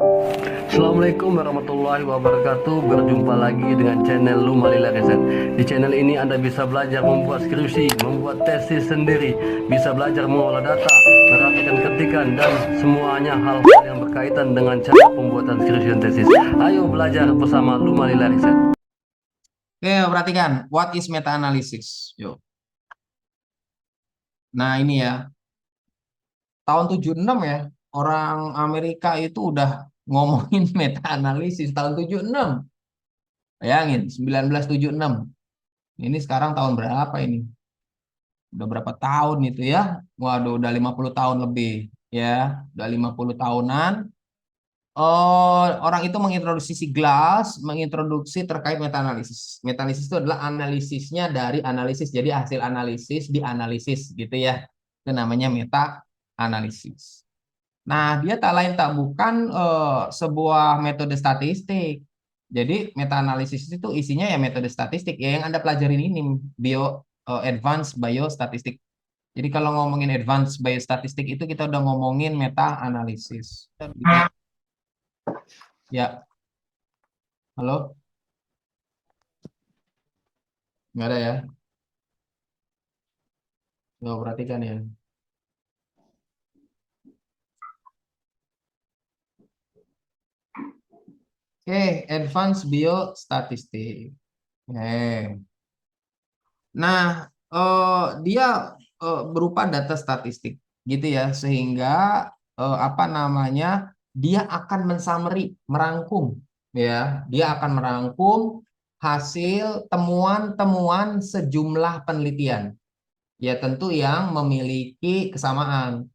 Assalamualaikum warahmatullahi wabarakatuh. Berjumpa lagi dengan channel Lumalila Riset. Di channel ini Anda bisa belajar membuat skripsi, membuat tesis sendiri, bisa belajar mengolah data, merapikan ketikan, dan semuanya hal-hal yang berkaitan dengan cara pembuatan skripsi dan tesis. Ayo belajar bersama Lumalila Riset. Oke, perhatikan. What is meta-analysis? Yuk. Nah, ini ya. Tahun 76 ya. Orang Amerika itu udah ngomongin meta-analisis tahun 76. Bayangin, 1976. Ini sekarang tahun berapa ini? Udah berapa tahun itu ya? Waduh, udah 50 tahun lebih ya. Udah 50 tahunan. Oh, orang itu mengintroduksi Glass, mengintroduksi terkait meta-analisis. Meta-analisis itu adalah analisisnya dari analisis. Jadi hasil analisis dianalisis gitu ya. Itu namanya meta-analisis. Nah, dia tak lain tak bukan sebuah metode statistik. Jadi meta-analisis itu isinya ya metode statistik. Ya yang Anda pelajarin ini advanced biostatistik. Jadi kalau ngomongin advanced biostatistik itu kita udah ngomongin meta-analisis. Ya, halo? Nggak ada ya? Nggak perhatikan ya. Oke, advance biostatistik. Nah, dia berupa data statistik, gitu ya, sehingga apa namanya, dia akan mensummary, merangkum, ya, dia akan merangkum hasil temuan-temuan sejumlah penelitian, ya tentu yang memiliki kesamaan.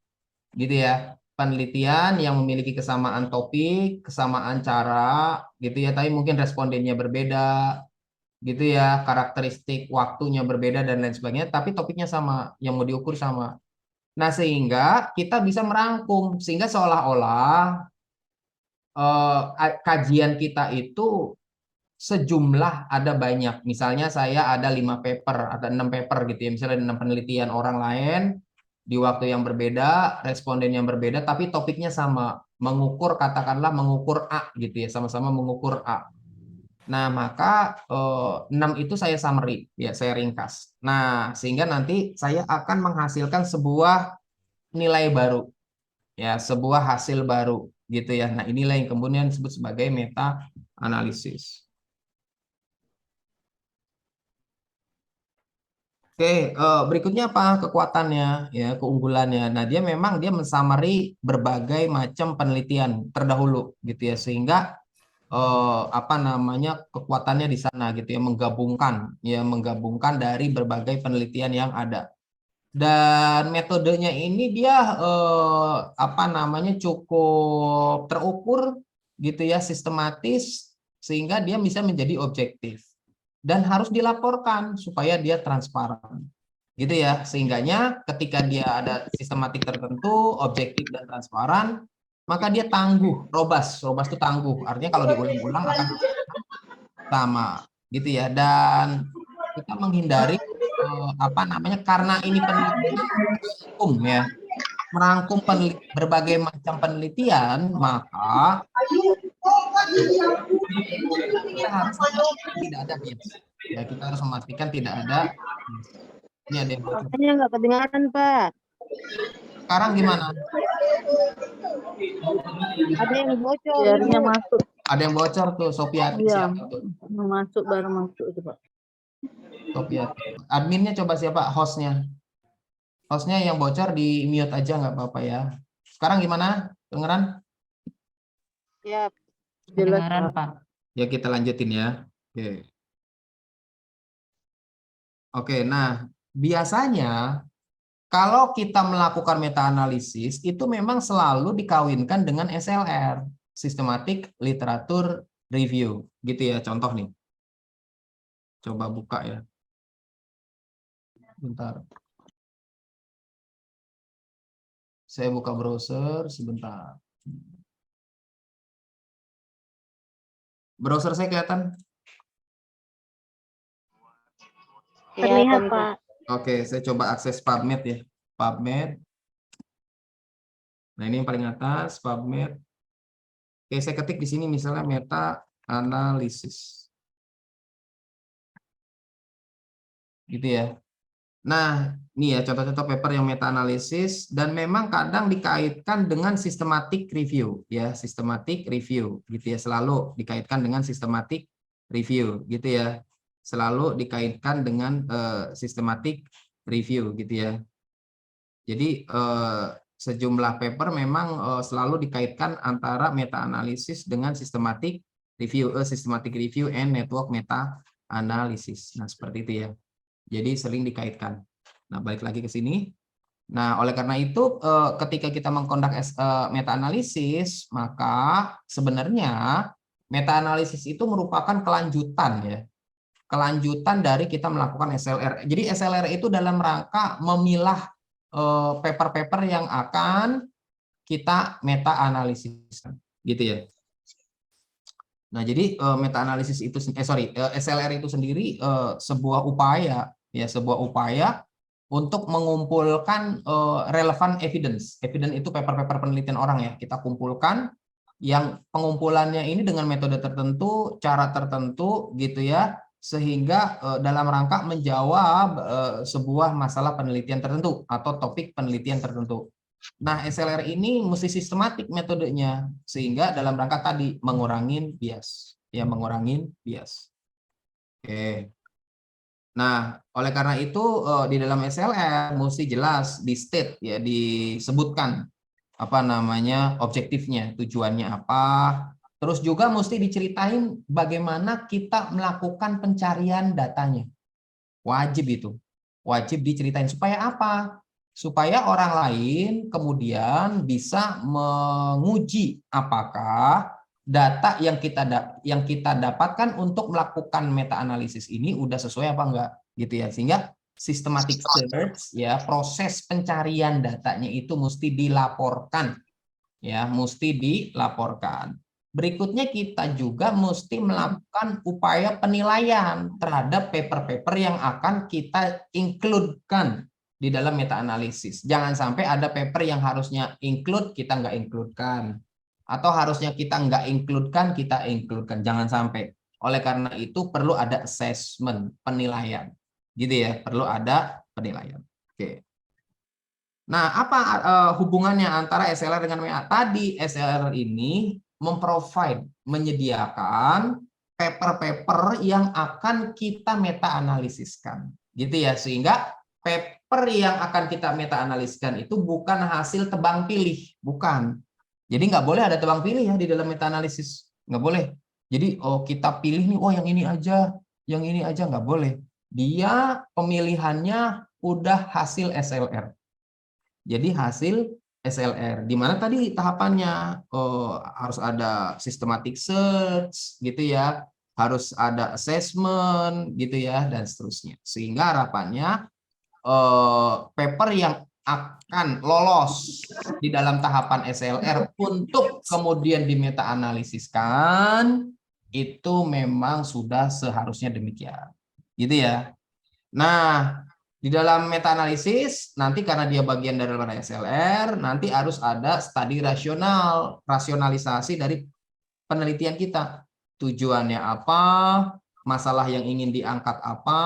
Gitu ya, penelitian yang memiliki kesamaan topik, kesamaan cara, gitu ya, tapi mungkin respondennya berbeda, gitu ya, karakteristik waktunya berbeda dan lain sebagainya, tapi topiknya sama, yang mau diukur sama. Nah, sehingga kita bisa merangkum, sehingga seolah-olah kajian kita itu sejumlah ada banyak. Misalnya saya ada 5 paper, ada 6 paper gitu ya, misalnya ada 6 penelitian orang lain di waktu yang berbeda, responden yang berbeda, tapi topiknya sama, mengukur katakanlah mengukur A gitu ya, sama-sama mengukur A. Nah, maka 6 itu saya summary, ya saya ringkas. Nah, sehingga nanti saya akan menghasilkan sebuah nilai baru, ya sebuah hasil baru gitu ya. Nah, inilah yang kemudian disebut sebagai meta analisis. Oke, berikutnya apa kekuatannya, ya keunggulannya. Nah, dia mensummary berbagai macam penelitian terdahulu gitu ya, sehingga apa namanya kekuatannya di sana gitu ya, menggabungkan dari berbagai penelitian yang ada. Dan metodenya ini dia apa namanya cukup terukur gitu ya, sistematis, sehingga dia bisa menjadi objektif dan harus dilaporkan supaya dia transparan gitu ya, sehingganya ketika dia ada sistematik tertentu, objektif dan transparan, maka dia tangguh, robust. Robust itu tangguh, artinya kalau diulang-ulang akan sama gitu ya. Dan kita menghindari apa namanya, karena ini penelitian ya, merangkum berbagai macam penelitian, maka kita harus memastikan tidak ada bias. Ya, kita harus memastikan tidak ada bias. Ini ada yang bocor. Makanya nggak kedengaran, Pak. Sekarang gimana? Ada yang bocor. Biarnya masuk. Ada yang bocor tuh, Sofiati. Iya, Siapa tuh? masuk baru masuk itu, Pak. Sofiati. Adminnya coba siapa? Hostnya. Hostnya yang bocor di mute aja nggak apa-apa ya. Sekarang gimana? Dengeran? Ya, Jelas, kedengaran, Pak. Pak. Ya kita lanjutin ya. Oke. Oke, nah biasanya kalau kita melakukan meta-analisis itu memang selalu dikawinkan dengan SLR, Systematic Literature Review, gitu ya. Contoh nih. Coba buka ya. Bentar. Saya buka browser sebentar. Browser saya kelihatan? Terlihat, Pak. Oke, saya coba akses PubMed ya. PubMed. Nah, ini yang paling atas, PubMed. Oke, saya ketik di sini misalnya meta analisis. Gitu ya. Nah, ini ya contoh-contoh paper yang meta analisis dan memang kadang dikaitkan dengan systematic review ya, systematic review gitu ya, selalu dikaitkan dengan systematic review gitu ya. Selalu dikaitkan dengan systematic review gitu ya. Jadi sejumlah paper memang selalu dikaitkan antara meta analisis dengan systematic review and network meta analysis. Nah, seperti itu ya. Jadi sering dikaitkan. Nah, balik lagi ke sini. Nah, oleh karena itu ketika kita mengkondak meta analisis, maka sebenarnya meta analisis itu merupakan kelanjutan ya. Kelanjutan dari kita melakukan SLR. Jadi SLR itu dalam rangka memilah paper-paper yang akan kita meta analisis gitu ya. Nah, jadi meta analisis itu SLR itu sendiri sebuah upaya ya, sebuah upaya untuk mengumpulkan relevan evidence. Evidence itu paper-paper penelitian orang ya, kita kumpulkan yang pengumpulannya ini dengan metode tertentu, cara tertentu gitu ya, sehingga dalam rangka menjawab sebuah masalah penelitian tertentu atau topik penelitian tertentu. Nah, SLR ini mesti sistematik metodenya sehingga dalam rangka tadi mengurangin bias, ya mengurangin bias. Oke. Nah, oleh karena itu di dalam SLR mesti jelas di state ya, disebutkan apa namanya objektifnya, tujuannya apa. Terus juga mesti diceritain bagaimana kita melakukan pencarian datanya. Wajib itu. Wajib diceritain supaya apa? Supaya orang lain kemudian bisa menguji apakah data yang kita dapatkan untuk melakukan meta analisis ini udah sesuai apa enggak gitu ya. Sehingga systematic search ya, proses pencarian datanya itu mesti dilaporkan ya, mesti dilaporkan. Berikutnya kita juga mesti melakukan upaya penilaian terhadap paper-paper yang akan kita include-kan di dalam meta analisis. Jangan sampai ada paper yang harusnya include kita nggak include-kan, atau harusnya kita nggak include-kan kita include-kan. Jangan sampai. Oleh karena itu perlu ada assessment, penilaian, gitu ya. Perlu ada penilaian. Oke. Nah, apa hubungannya antara SLR dengan MA? Tadi SLR ini memprovide, menyediakan paper-paper yang akan kita meta analisiskan, gitu ya. Sehingga paper yang akan kita meta analiskan itu bukan hasil tebang pilih, bukan. Jadi nggak boleh ada tebang pilih ya di dalam meta analisis, nggak boleh. Jadi kita pilih nih, yang ini aja nggak boleh. Dia pemilihannya udah hasil SLR. Jadi hasil SLR, di mana tadi tahapannya harus ada systematic search, gitu ya, harus ada assessment, gitu ya, dan seterusnya. Sehingga harapannya paper yang akan lolos di dalam tahapan SLR untuk kemudian di meta analisiskan itu memang sudah seharusnya demikian, gitu ya. Nah, di dalam meta analisis nanti karena dia bagian dari SLR, nanti harus ada studi rasional, rasionalisasi dari penelitian kita. Tujuannya apa, masalah yang ingin diangkat apa,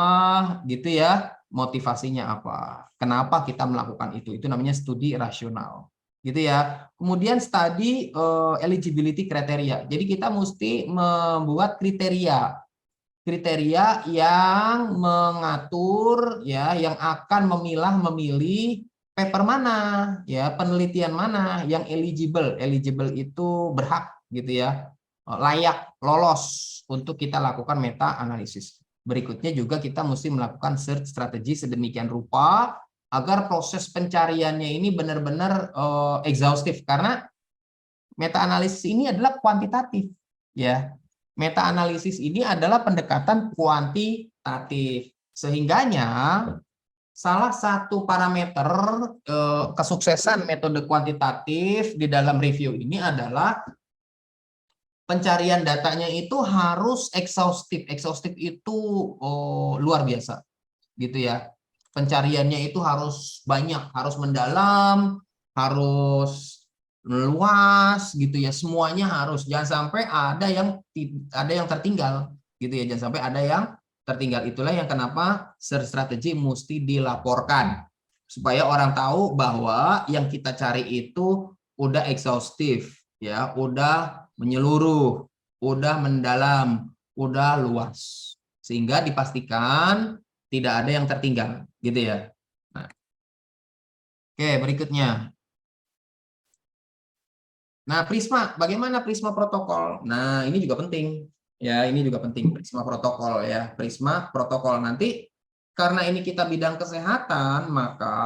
gitu ya, motivasinya apa, kenapa kita melakukan itu namanya studi rasional, gitu ya. Kemudian studi eligibility kriteria, jadi kita mesti membuat kriteria yang mengatur ya, yang akan memilih paper mana ya, penelitian mana yang eligible itu berhak gitu ya, layak lolos untuk kita lakukan meta analisis. Berikutnya juga kita mesti melakukan search strategi sedemikian rupa agar proses pencariannya ini benar-benar exhaustif, karena meta analisis ini adalah kuantitatif ya. Meta analisis ini adalah pendekatan kuantitatif. Sehingganya salah satu parameter kesuksesan metode kuantitatif di dalam review ini adalah pencarian datanya itu harus exhaustif. Exhaustif itu luar biasa, gitu ya. Pencariannya itu harus banyak, harus mendalam, harus luas gitu ya, semuanya harus, jangan sampai ada yang tertinggal gitu ya, jangan sampai ada yang tertinggal. Itulah yang kenapa search strategy mesti dilaporkan supaya orang tahu bahwa yang kita cari itu udah exhaustive ya, udah menyeluruh, udah mendalam, udah luas, sehingga dipastikan tidak ada yang tertinggal gitu ya. Nah, oke, berikutnya. Nah, Prisma, bagaimana Prisma protokol? Nah, ini juga penting. Ya, ini juga penting Prisma protokol ya. Prisma protokol nanti karena ini kita bidang kesehatan, maka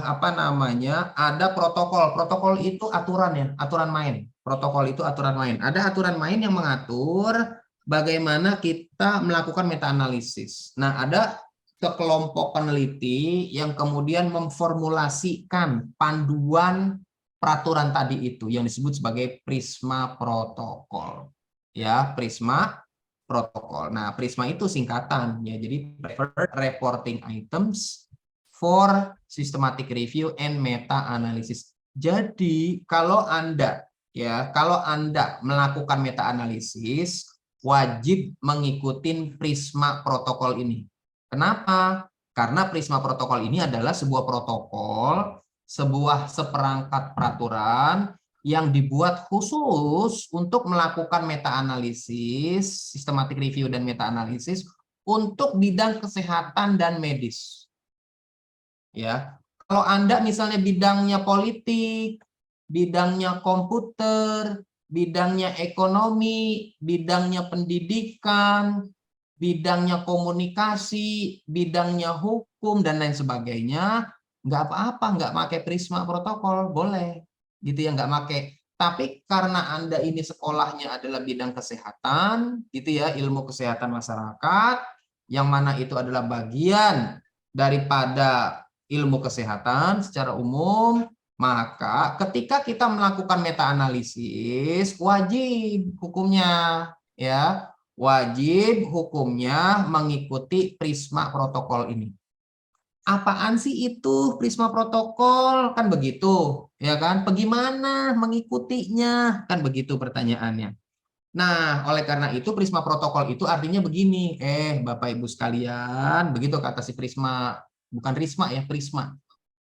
apa namanya? Ada protokol. Protokol itu aturan ya, aturan main. Protokol itu aturan main. Ada aturan main yang mengatur bagaimana kita melakukan meta analisis. Nah, ada sekelompok peneliti yang kemudian memformulasikan panduan peraturan tadi itu yang disebut sebagai Prisma protokol. Ya, Prisma protokol. Nah, Prisma itu singkatan ya. Jadi Preferred Reporting Items for Systematic Review and Meta Analysis. Jadi, kalau Anda melakukan meta analisis, wajib mengikuti Prisma protokol ini. Kenapa? Karena Prisma protokol ini adalah sebuah protokol, sebuah seperangkat peraturan yang dibuat khusus untuk melakukan meta-analisis, systematic review dan meta-analisis untuk bidang kesehatan dan medis. Ya, kalau Anda misalnya bidangnya politik, bidangnya komputer, bidangnya ekonomi, bidangnya pendidikan, bidangnya komunikasi, bidangnya hukum dan lain sebagainya, nggak apa-apa, nggak pakai Prisma protokol, boleh gitu ya, nggak pakai. Tapi karena Anda ini sekolahnya adalah bidang kesehatan gitu ya, ilmu kesehatan masyarakat, yang mana itu adalah bagian daripada ilmu kesehatan secara umum, maka ketika kita melakukan meta analisis wajib hukumnya ya, wajib hukumnya mengikuti Prisma protokol ini. Apaan sih itu Prisma protokol? Kan begitu, ya kan? Bagaimana mengikutinya? Kan begitu pertanyaannya. Nah, oleh karena itu Prisma protokol itu artinya begini, Bapak Ibu sekalian, begitu kata si Prisma, bukan Risma ya, Prisma.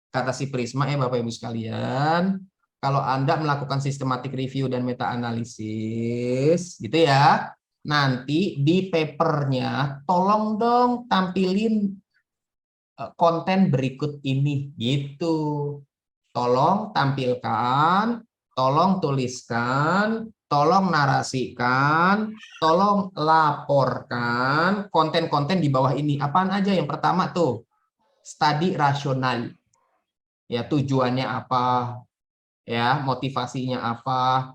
Kata si Prisma, Bapak Ibu sekalian, kalau Anda melakukan systematic review dan meta analisis, gitu ya, nanti di papernya tolong dong tampilin konten berikut ini gitu. Tolong tampilkan, tolong tuliskan, tolong narasikan, tolong laporkan konten-konten di bawah ini. Apaan aja? Yang pertama tuh, studi rasional. Ya, tujuannya apa? Ya, motivasinya apa?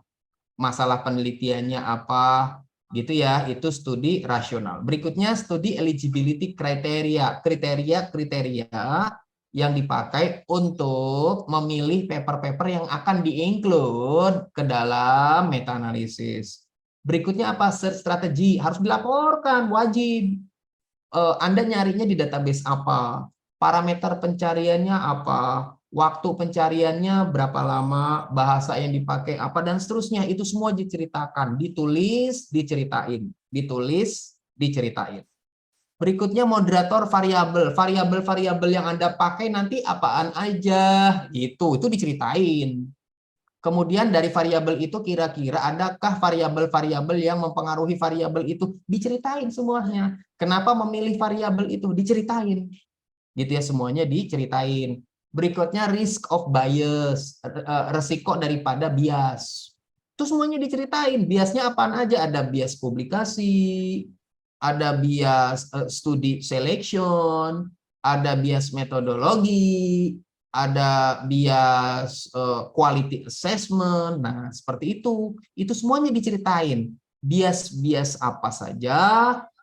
Masalah penelitiannya apa? Gitu ya, itu studi rasional. Berikutnya studi eligibility kriteria, kriteria yang dipakai untuk memilih paper-paper yang akan di-include ke dalam meta analisis. Berikutnya apa? Search strategi, harus dilaporkan, wajib. Anda nyarinya di database apa? Parameter pencariannya apa? Waktu pencariannya berapa lama, bahasa yang dipakai apa, dan seterusnya. Itu semua diceritakan, ditulis, diceritain, ditulis, diceritain. Berikutnya moderator variabel. Variabel-variabel yang Anda pakai nanti apaan aja, gitu. Itu diceritain. Kemudian dari variabel itu kira-kira adakah variabel-variabel yang mempengaruhi variabel itu, diceritain semuanya. Kenapa memilih variabel itu, diceritain. Gitu ya, semuanya diceritain. Berikutnya risk of bias, resiko daripada bias. Itu semuanya diceritain. Biasnya apaan aja? Ada bias publikasi, ada bias studi selection, ada bias metodologi, ada bias quality assessment. Nah, seperti itu. Itu semuanya diceritain. Bias-bias apa saja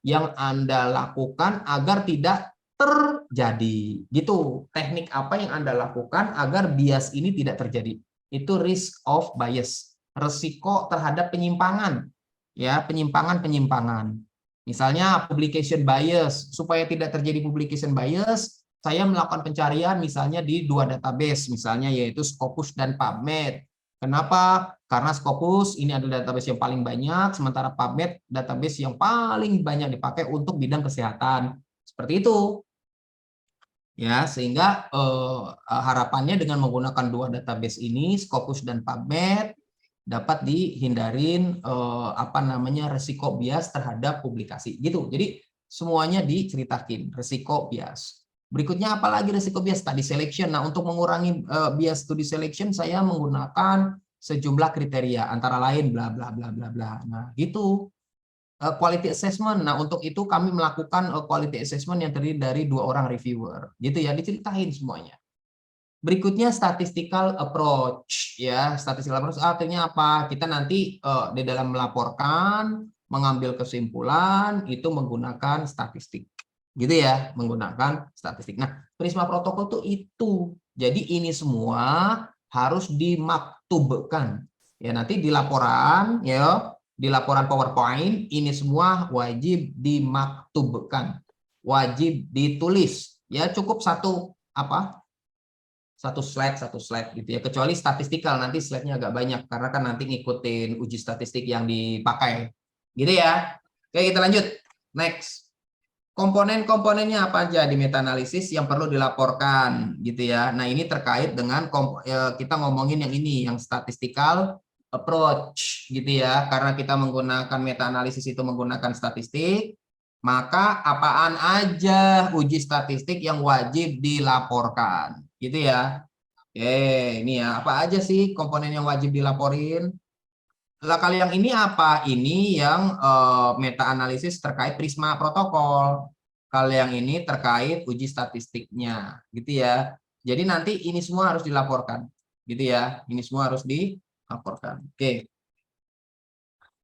yang Anda lakukan agar tidak terjadi, gitu. Teknik apa yang Anda lakukan agar bias ini tidak terjadi? Itu risk of bias, resiko terhadap penyimpangan, ya, penyimpangan. Misalnya publication bias, supaya tidak terjadi publication bias, saya melakukan pencarian misalnya di dua database, misalnya yaitu Scopus dan PubMed. Kenapa? Karena Scopus ini adalah database yang paling banyak, sementara PubMed database yang paling banyak dipakai untuk bidang kesehatan. Seperti itu. Ya, sehingga harapannya dengan menggunakan dua database ini, Scopus dan PubMed, dapat dihindarin resiko bias terhadap publikasi gitu. Jadi semuanya diceritakin resiko bias. Berikutnya apalagi resiko bias study selection. Nah, untuk mengurangi bias study selection saya menggunakan sejumlah kriteria antara lain bla bla bla bla bla. Nah, gitu. Quality assessment. Nah, untuk itu kami melakukan quality assessment yang terdiri dari 2 orang reviewer. Gitu ya, diceritain semuanya. Berikutnya statistical approach ya. Statistical approach artinya apa? Kita nanti di dalam melaporkan, mengambil kesimpulan itu menggunakan statistik. Gitu ya, menggunakan statistik. Nah, Prisma protokol tuh itu. Jadi ini semua harus dimaktubkan. Ya, nanti di laporan ya, di laporan PowerPoint ini semua wajib dimaktubkan. Wajib ditulis. Ya, cukup satu slide gitu ya, kecuali statistikal nanti slide-nya agak banyak karena kan nanti ngikutin uji statistik yang dipakai gitu ya. Oke, kita lanjut next. Komponen-komponennya apa aja di meta analisis yang perlu dilaporkan gitu ya. Nah, ini terkait dengan kita ngomongin yang ini, yang statistical approach gitu ya, karena kita menggunakan meta analisis itu menggunakan statistik, maka apaan aja uji statistik yang wajib dilaporkan gitu ya. Oke, ini ya, apa aja sih komponen yang wajib dilaporin? Lah, kali yang ini apa? Ini yang meta analisis terkait Prisma protokol. Kalau yang ini terkait uji statistiknya, gitu ya. Jadi nanti ini semua harus dilaporkan, gitu ya. Ini semua harus dilaporkan. Oke.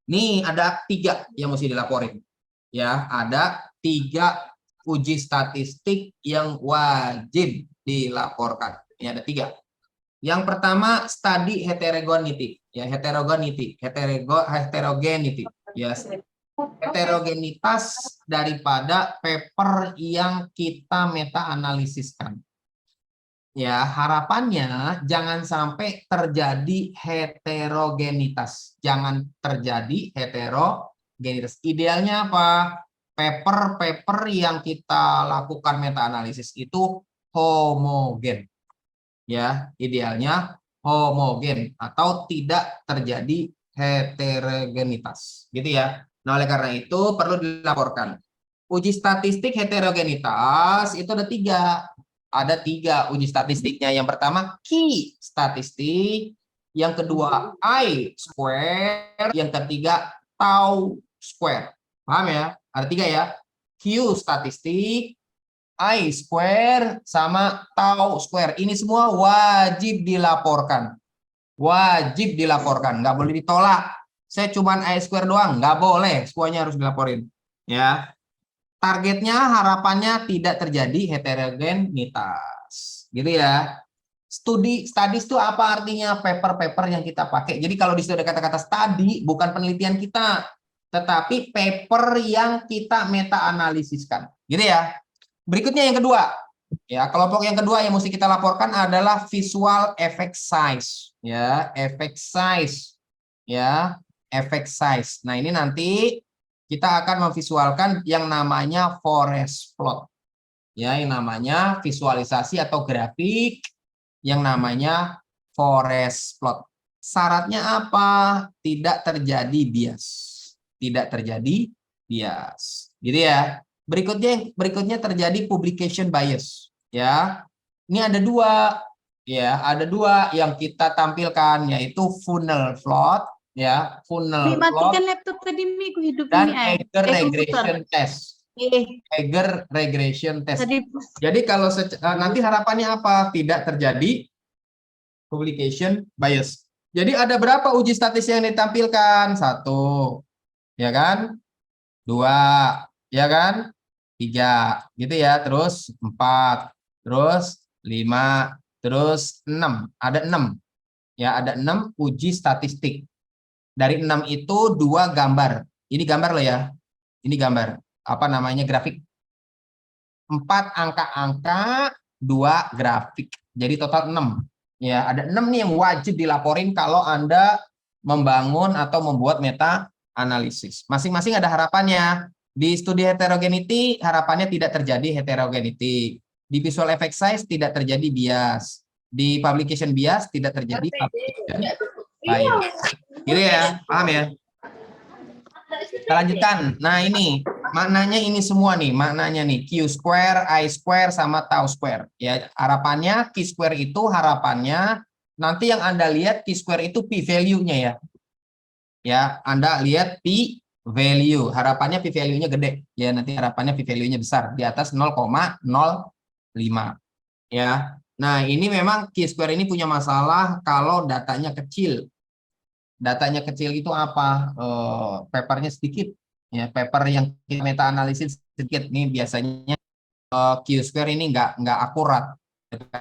Nih ada 3 yang mesti dilaporin. Ya, ada 3 uji statistik yang wajib dilaporkan. Ini ada 3. Yang pertama study heterogeneity, ya heterogeneity, ya heterogenitas daripada paper yang kita meta analisiskan. Ya, harapannya jangan sampai terjadi heterogenitas. Jangan terjadi heterogenitas. Idealnya apa? Paper-paper yang kita lakukan meta analisis itu homogen. Ya, idealnya homogen atau tidak terjadi heterogenitas, gitu ya. Nah, oleh karena itu perlu dilaporkan. Uji statistik heterogenitas itu ada 3. Ada 3 uji statistiknya. Yang pertama key statistik, yang kedua I square, yang ketiga tau square. Paham ya? Ada 3 ya. Q statistik, I square, sama tau square. Ini semua wajib dilaporkan. Wajib dilaporkan. Nggak boleh ditolak. Saya cuman I square doang. Nggak boleh. Semuanya harus dilaporin. Ya. Targetnya, harapannya tidak terjadi heterogenitas. Gitu ya. Studies itu apa artinya? Paper-paper yang kita pakai. Jadi kalau di situ ada kata-kata study, bukan penelitian kita. Tetapi paper yang kita meta-analisiskan. Gitu ya. Berikutnya yang kedua, ya kelompok yang kedua yang mesti kita laporkan adalah visual effect size, ya effect size, ya effect size. Nah, ini nanti kita akan memvisualkan yang namanya forest plot, ya yang namanya visualisasi atau grafik yang namanya forest plot. Syaratnya apa? Tidak terjadi bias, tidak terjadi bias, gitu ya. Berikutnya terjadi publication bias, ya. Ini ada 2, ya, ada 2 yang kita tampilkan, yaitu funnel plot, ya, funnel plot, Matikan laptop tadi Mi, hidup dan ini Eiger regression test. Eiger regression test. Tadi Jadi kalau nanti harapannya apa? Tidak terjadi publication bias. Jadi ada berapa uji statistik yang ditampilkan? 1, ya kan? 2, ya kan? 3, gitu ya. Terus 4, terus 5, terus 6. Ada 6. Ya, ada 6 uji statistik. Dari 6 itu 2 gambar. Ini gambar loh ya. Ini gambar. Apa namanya? Grafik. 4 angka-angka, 2 grafik. Jadi total 6. Ya, ada 6 nih yang wajib dilaporin kalau Anda membangun atau membuat meta analisis. Masing-masing ada harapannya. Di studi heterogeneity harapannya tidak terjadi heterogeneity. Di visual effect size tidak terjadi bias. Di publication bias tidak terjadi publication bias. Gitu ya, paham ya? Kita lanjutkan. Nah, ini maknanya ini semua nih, maknanya nih Q square, I square sama tau square. Ya, harapannya Q square itu harapannya nanti yang Anda lihat Q square itu P value-nya ya. Ya, Anda lihat P value. Harapannya P value-nya gede. Ya, nanti harapannya P value-nya besar di atas 0,05. Ya. Nah, ini memang Q square ini punya masalah kalau datanya kecil. Datanya kecil itu apa? Papernya sedikit. Ya, paper yang meta analisis sedikit. Nih biasanya Q square ini nggak akurat.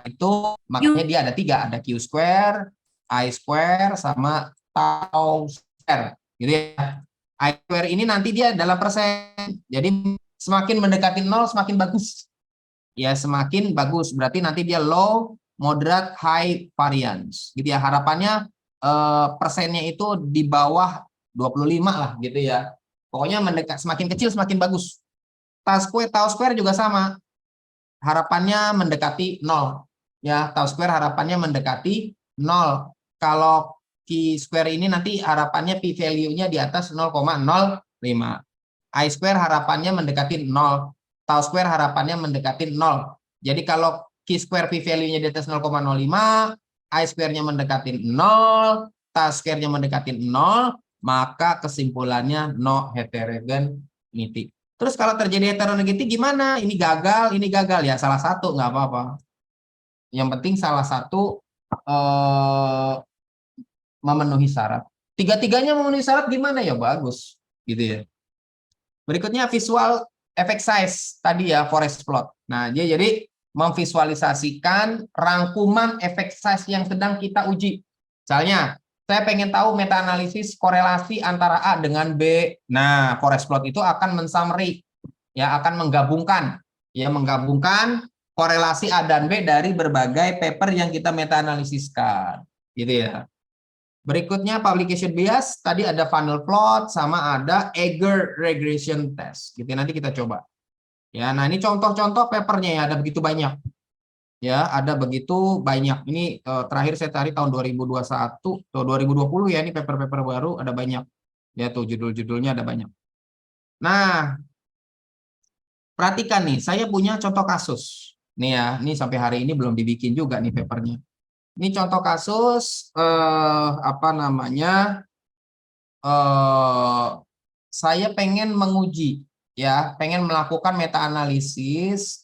Itu makanya dia ada 3, ada Q square, I square, sama tau square. Gitu ya. I square ini nanti dia dalam persen. Jadi semakin mendekati 0 semakin bagus. Ya, semakin bagus. Berarti nanti dia low, moderate, high variance. Gitu ya. Harapannya persennya itu di bawah 25 lah gitu ya. Pokoknya mendekat, semakin kecil semakin bagus. Tau square juga sama. Harapannya mendekati 0. Ya, tau square harapannya mendekati 0. Kalau Q square ini nanti harapannya P value-nya di atas 0,05. I square harapannya mendekati 0. Tau square harapannya mendekati 0. Jadi kalau Q square P value-nya di atas 0,05, I square-nya mendekati 0, tau square-nya mendekati 0, maka kesimpulannya no heterogeneity. Terus kalau terjadi heterogeneity gimana? Ini gagal ya, salah satu nggak apa-apa. Yang penting salah satu memenuhi syarat. Tiga-tiganya memenuhi syarat gimana ya? Bagus, gitu ya. Berikutnya visual effect size tadi ya, forest plot. Nah, jadi memvisualisasikan rangkuman efek size yang sedang kita uji. Misalnya, saya pengen tahu meta analisis korelasi antara A dengan B. Nah, forest plot itu akan mensummary, ya, akan menggabungkan korelasi A dan B dari berbagai paper yang kita meta analisiskan, gitu ya. Berikutnya publication bias, tadi ada funnel plot sama ada Eiger regression test. Gitu nanti kita coba. Ya, nah ini contoh-contoh papernya ya, ada begitu banyak. Ya, ada begitu banyak. Ini terakhir saya cari tahun 2021 atau 2020 ya, ini paper-paper baru ada banyak. Ya, tuh judul-judulnya ada banyak. Nah, perhatikan nih, saya punya contoh kasus. Nih ya, ini sampai hari ini belum dibikin juga nih papernya. Ini contoh kasus apa namanya? Saya pengen menguji ya, pengen melakukan meta analisis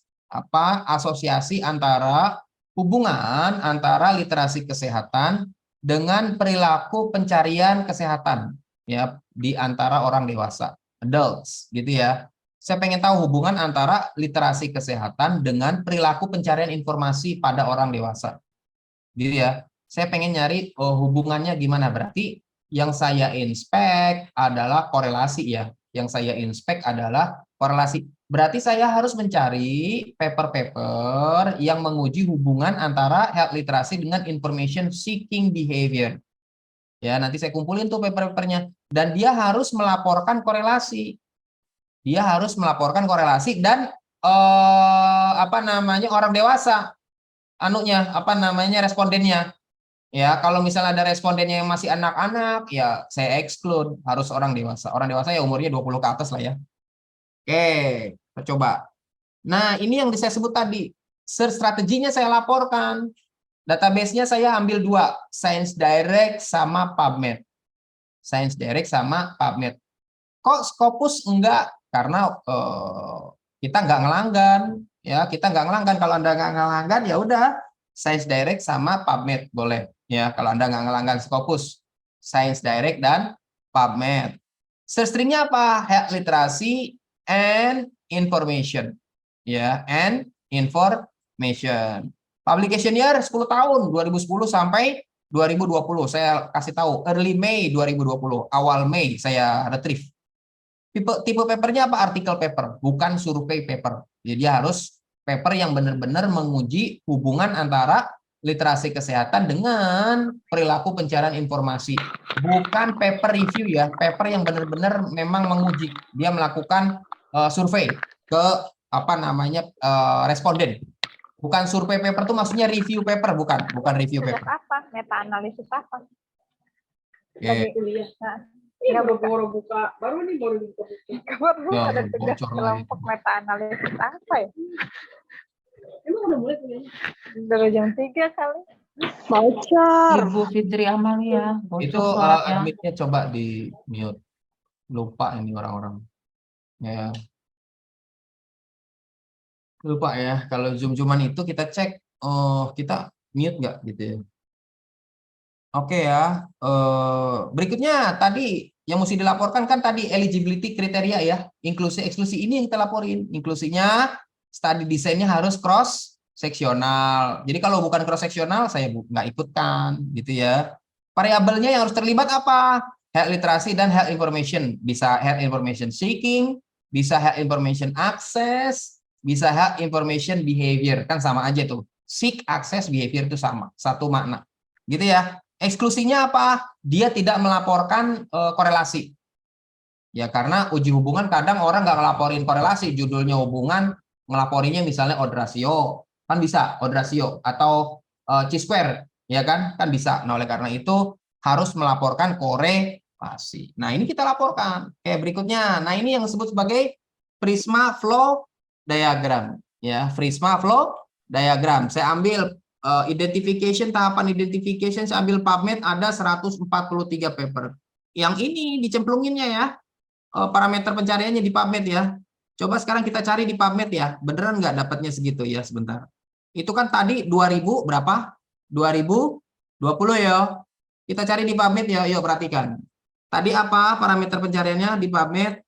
asosiasi antara hubungan antara literasi kesehatan dengan perilaku pencarian kesehatan ya di antara orang dewasa, adults gitu ya. Saya pengen tahu hubungan antara literasi kesehatan dengan perilaku pencarian informasi pada orang dewasa. Gitu ya. Saya pengen nyari hubungannya gimana, berarti yang saya inspek adalah korelasi ya. Yang saya inspek adalah korelasi. Berarti saya harus mencari paper-paper yang menguji hubungan antara health literacy dengan information seeking behavior. Ya, nanti saya kumpulin tuh paper-papernya. Dan dia harus melaporkan korelasi. Dia harus melaporkan korelasi dan orang dewasa. Respondennya. Ya, kalau misalnya ada respondennya yang masih anak-anak, ya saya exclude, harus orang dewasa. Orang dewasa ya umurnya 20 ke atas lah ya. Oke, kita coba. Nah, ini yang saya sebut tadi. Search strateginya saya laporkan. Database-nya saya ambil 2, Science Direct sama PubMed. Science Direct sama PubMed. Kok Scopus enggak? Karena kita nggak ngelanggan. Ya, kita nggak ngelanggan. Kalau Anda nggak ngelanggan, ya udah. Science Direct sama PubMed boleh. Ya, kalau Anda nggak ngelanggan Scopus, Science Direct dan PubMed. Search string-nya apa? Health literacy and information. Ya, and information. Publication year 10 tahun, 2010 sampai 2020. Saya kasih tahu early May 2020, awal Mei saya retrieve. Tipe papernya apa? Artikel paper, bukan survei paper. Jadi dia harus paper yang benar-benar menguji hubungan antara literasi kesehatan dengan perilaku pencarian informasi. Bukan paper review ya, paper yang benar-benar memang menguji. Dia melakukan survei ke responden. Bukan survei paper itu maksudnya review paper, bukan review Sejak paper. apa? Meta analisis apa? Oke. Kuliah. Nah, Ini nggak buka. baru buka, baru buka. Kamu Ya, ada tugas bocor lagi. kelompok meta analisis apa ya? Emang udah mulai kuliahnya? Dari jam 3 kali. Bocor. Ibu Fitri Amalia, Itu bocor suaranya. adminnya coba di mute. Lupa ini orang-orang. Ya. Lupa ya, kalau Zoom-Zooman itu kita cek, kita mute nggak gitu ya. Oke ya, berikutnya tadi yang mesti dilaporkan kan tadi eligibility kriteria ya, inklusi eksklusi ini yang kita laporin. Inklusinya, study desainnya harus cross seksional. Jadi kalau bukan cross seksional saya nggak ikutkan gitu ya. Variabelnya yang harus terlibat apa? Health literacy dan health information. Bisa health information seeking, bisa health information access, bisa health information behavior. Kan sama aja tuh. Seek, access, behavior itu sama, satu makna. Gitu ya. Eksklusinya apa? Dia tidak melaporkan korelasi. Ya karena uji hubungan kadang orang nggak ngelaporin korelasi, judulnya hubungan, ngelaporinya misalnya odd ratio, kan bisa odd ratio atau chi-square, ya kan bisa. Nah oleh karena itu harus melaporkan korelasi. Nah ini kita laporkan. Kayak berikutnya. Nah ini yang disebut sebagai Prisma Flow Diagram. Ya Prisma Flow Diagram. Saya ambil identification, tahapan identification, saya ambil PubMed ada 143 paper. Yang ini dicemplunginnya ya, parameter pencariannya di PubMed ya. Coba sekarang kita cari di PubMed ya, beneran nggak dapatnya segitu ya, sebentar. Itu kan tadi 2000 berapa? 2020 ya. Kita cari di PubMed ya, yuk perhatikan. Tadi apa parameter pencariannya di PubMed?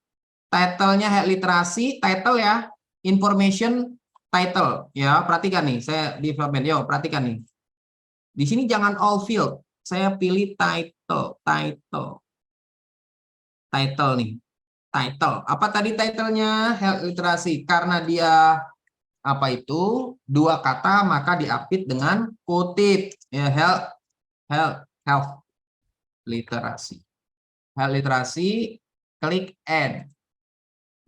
Title-nya health literacy, title ya, information title ya, perhatikan nih, saya di PubMed, yo perhatikan nih. Di sini jangan all field, saya pilih title nih. Title. Apa tadi titlenya? Health literacy. Karena dia apa itu? Dua kata maka diapit dengan kutip ya, health literacy. Health literacy, klik N.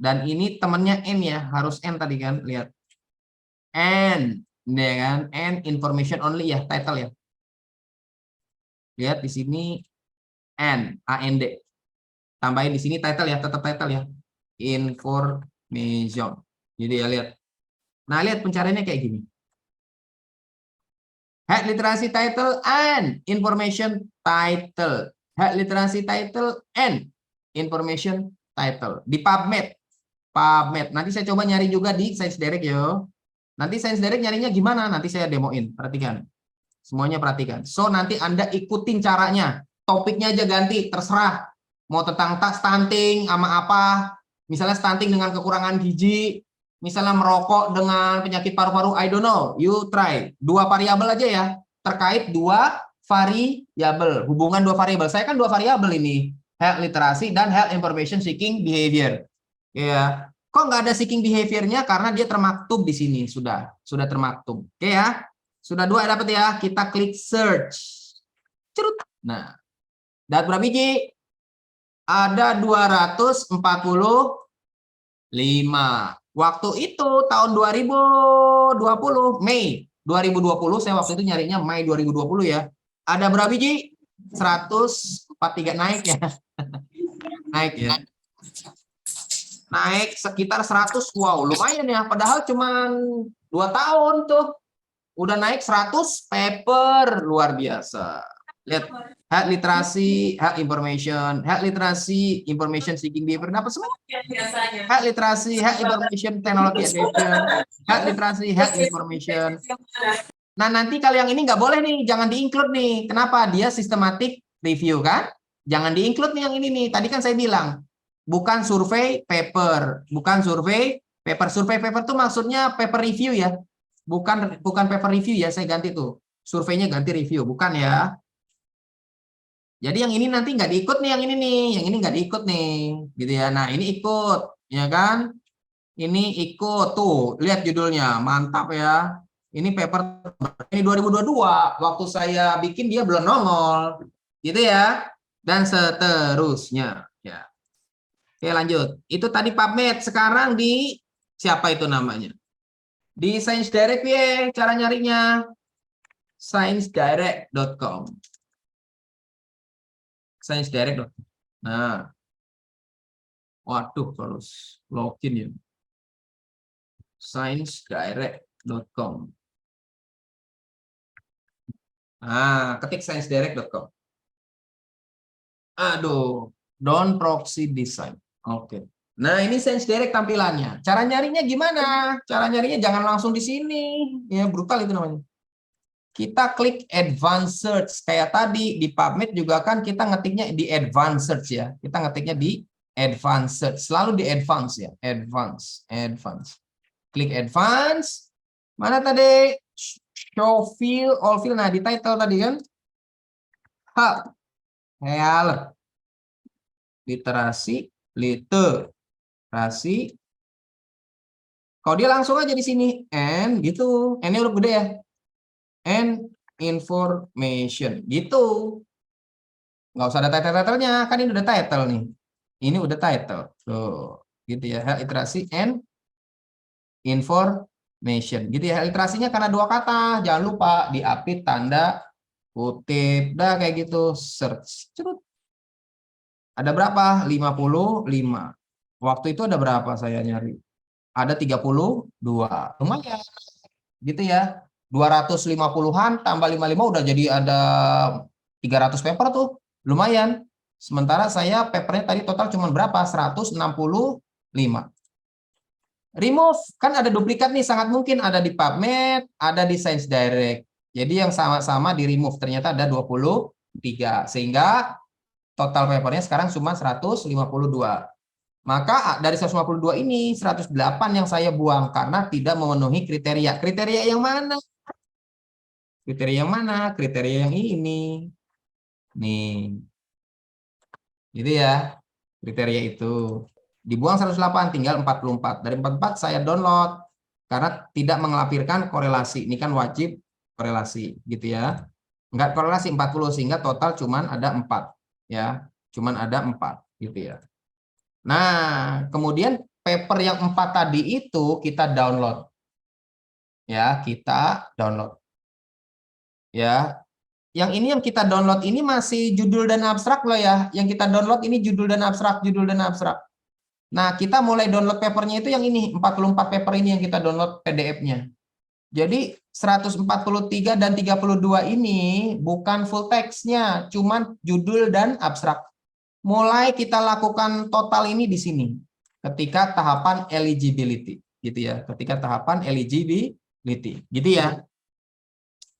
Dan ini temennya N ya, harus N tadi kan, lihat. And dengan and information only ya, title ya. Lihat di sini and tambahin di sini title ya, tetap title ya, information. Jadi ya lihat. Nah lihat pencariannya kayak gini. Health literacy title and information title. Health literacy title and information title di PubMed. Nanti saya coba nyari juga di ScienceDirect yo. Nanti ScienceDirect nyarinya gimana? Nanti saya demoin. Perhatikan. Semuanya perhatikan. So, nanti Anda ikutin caranya. Topiknya aja ganti, terserah. Mau tentang stunting sama apa. Misalnya stunting dengan kekurangan gizi. Misalnya merokok dengan penyakit paru-paru. I don't know. You try. 2 variabel aja ya. Terkait 2 variabel. Hubungan 2 variabel. Saya kan 2 variabel ini. Health literacy dan health information seeking behavior. Ya. Kok nggak ada seeking behavior-nya? Karena dia termaktub di sini. Sudah termaktub. Oke ya. Sudah 2 dapat ya. Kita klik search. Cerut. Nah. Dapat berapa biji? Ada 245. Waktu itu tahun 2020, Mei 2020, saya waktu itu nyarinya Mei 2020 ya. Ada berapa biji? 143 naik ya. Naik ya. Naik sekitar 100, wow lumayan ya, padahal cuma 2 tahun tuh udah naik 100 paper, luar biasa. Lihat, health literacy, health literacy, information seeking behavior, dapat semua. Health literacy, health information technology adaptation, health literacy, health information. Nah nanti kalau yang ini nggak boleh nih, jangan di-include nih. Kenapa? Dia systematic review kan? Jangan di-include nih yang ini nih. Tadi kan saya bilang, bukan survei paper, survei paper tuh maksudnya paper review ya, bukan paper review ya, saya ganti tuh, surveinya ganti review, bukan ya. Jadi yang ini nanti nggak diikut nih, yang ini nggak diikut nih, gitu ya. Nah ini ikut, ya kan? Ini ikut tuh, lihat judulnya, mantap ya. Ini paper ini 2022, waktu saya bikin dia belum nongol, gitu ya. Dan seterusnya, ya. Oke, lanjut. Itu tadi PubMed, sekarang di siapa itu namanya? Di Science Direct ya, cara nyarinya. ScienceDirect.com. ScienceDirect.com. Nah, waduh, harus login ya. ScienceDirect.com. Nah, ketik ScienceDirect.com. Aduh, Don't Proxy Design. Oke. Nah, ini Science Direct tampilannya. Cara nyarinya gimana? Cara nyarinya jangan langsung di sini. Ya, brutal itu namanya. Kita klik Advanced Search. Kayak tadi di PubMed juga kan kita ngetiknya di Advanced Search ya. Kita ngetiknya di Advanced Search. Selalu di Advanced ya. Advanced. Klik Advanced. Mana tadi? Show field, all field. Nah, di title tadi kan. Help. Literasi. Kalau dia langsung aja di sini. And gitu. N-nya udah gede ya. And information. Gitu. Nggak usah ada title-titlenya. Kan ini udah title nih. Ini udah title. Tuh. Gitu ya. Health literasi and information. Gitu ya. Health literasinya karena 2 kata. Jangan lupa diapit tanda kutip. Dah kayak gitu. Search. Cerut. Ada berapa? 55. Waktu itu ada berapa saya nyari? Ada 32. Lumayan. Gitu ya. 250-an tambah 55 udah jadi ada 300 paper tuh. Lumayan. Sementara saya papernya tadi total cuma berapa? 165. Remove. Kan ada duplikat nih. Sangat mungkin ada di PubMed, ada di Science Direct. Jadi yang sama-sama di remove. Ternyata ada 23. Sehingga total papernya sekarang cuma 152. Maka dari 152 ini 108 yang saya buang karena tidak memenuhi kriteria. Kriteria yang mana? Kriteria yang mana? Kriteria yang ini. Nih. Gitu ya. Kriteria itu. Dibuang 108 tinggal 44. Dari 44 saya download karena tidak mengelapirkan korelasi. Ini kan wajib korelasi gitu ya. Enggak korelasi 40 sehingga total cuman ada 4 ya. Cuman ada 4 gitu ya. Nah, kemudian paper yang 4 tadi itu kita download. Ya, kita download. Ya. Yang ini yang kita download ini masih judul dan abstrak loh ya. Yang kita download ini judul dan abstrak, judul dan abstrak. Nah, kita mulai download papernya itu yang ini, 44 paper ini yang kita download PDF-nya. Jadi 143 dan 32 ini bukan full text-nya, cuman judul dan abstrak. Mulai kita lakukan total ini di sini ketika tahapan eligibility gitu ya, ketika tahapan eligibility gitu ya.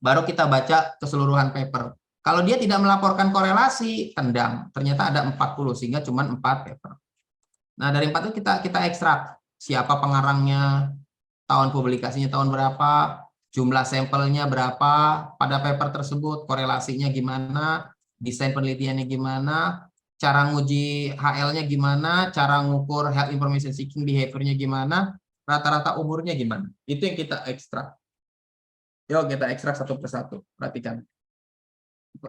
Baru kita baca keseluruhan paper. Kalau dia tidak melaporkan korelasi, tendang. Ternyata ada 40 sehingga cuma 4 paper. Nah, dari 4 itu kita ekstrak siapa pengarangnya, tahun publikasinya tahun berapa, jumlah sampelnya berapa pada paper tersebut, korelasinya gimana, desain penelitiannya gimana, cara nguji HL-nya gimana, cara ngukur health information seeking behavior-nya gimana, rata-rata umurnya gimana. Itu yang kita ekstrak. Yuk kita ekstrak satu persatu. Perhatikan.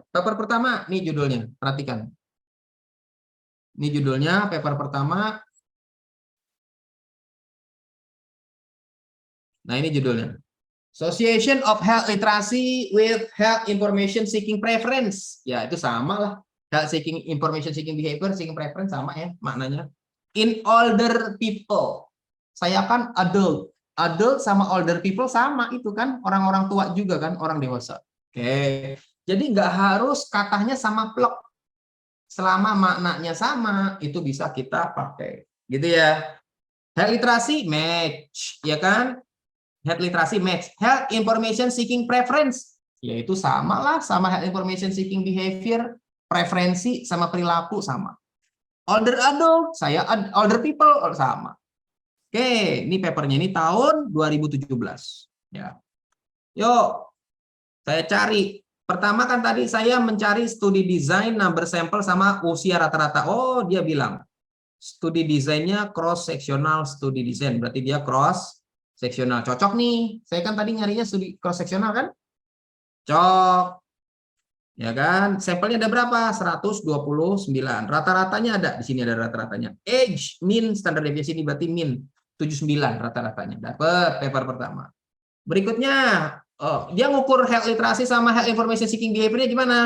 Paper pertama, ini judulnya. Perhatikan. Ini judulnya, paper pertama. Nah, ini judulnya. Association of Health Literacy with Health Information Seeking Preference. Ya, itu sama lah. Health Seeking Information Seeking Behavior, Seeking Preference sama ya maknanya. In older people. Saya kan adult. Adult sama older people sama itu kan. Orang-orang tua juga kan, orang dewasa. Oke. Jadi nggak harus katanya sama plek. Selama maknanya sama, itu bisa kita pakai. Gitu ya. Health Literacy match, ya kan? Health Literacy match. Health Information Seeking Preference, yaitu sama lah sama Health Information Seeking Behavior, preferensi sama perilaku sama. Older adult, saya older people sama. Oke, ini papernya ini tahun 2017. Ya. Yuk, saya cari. Pertama kan tadi saya mencari studi desain, number sampel sama usia rata-rata. Oh, dia bilang studi desainnya cross sectional studi design, berarti dia cross sectional. Cocok nih. Saya kan tadi nyarinya studi cross sectional kan? Cocok. Ya kan? Sampelnya ada berapa? 129. Rata-ratanya ada. Di sini ada rata-ratanya. Age, mean, standar deviasi ini berarti mean 79 rata-ratanya. Dapat paper pertama. Berikutnya, dia ngukur health literasi sama health information seeking behavior-nya gimana?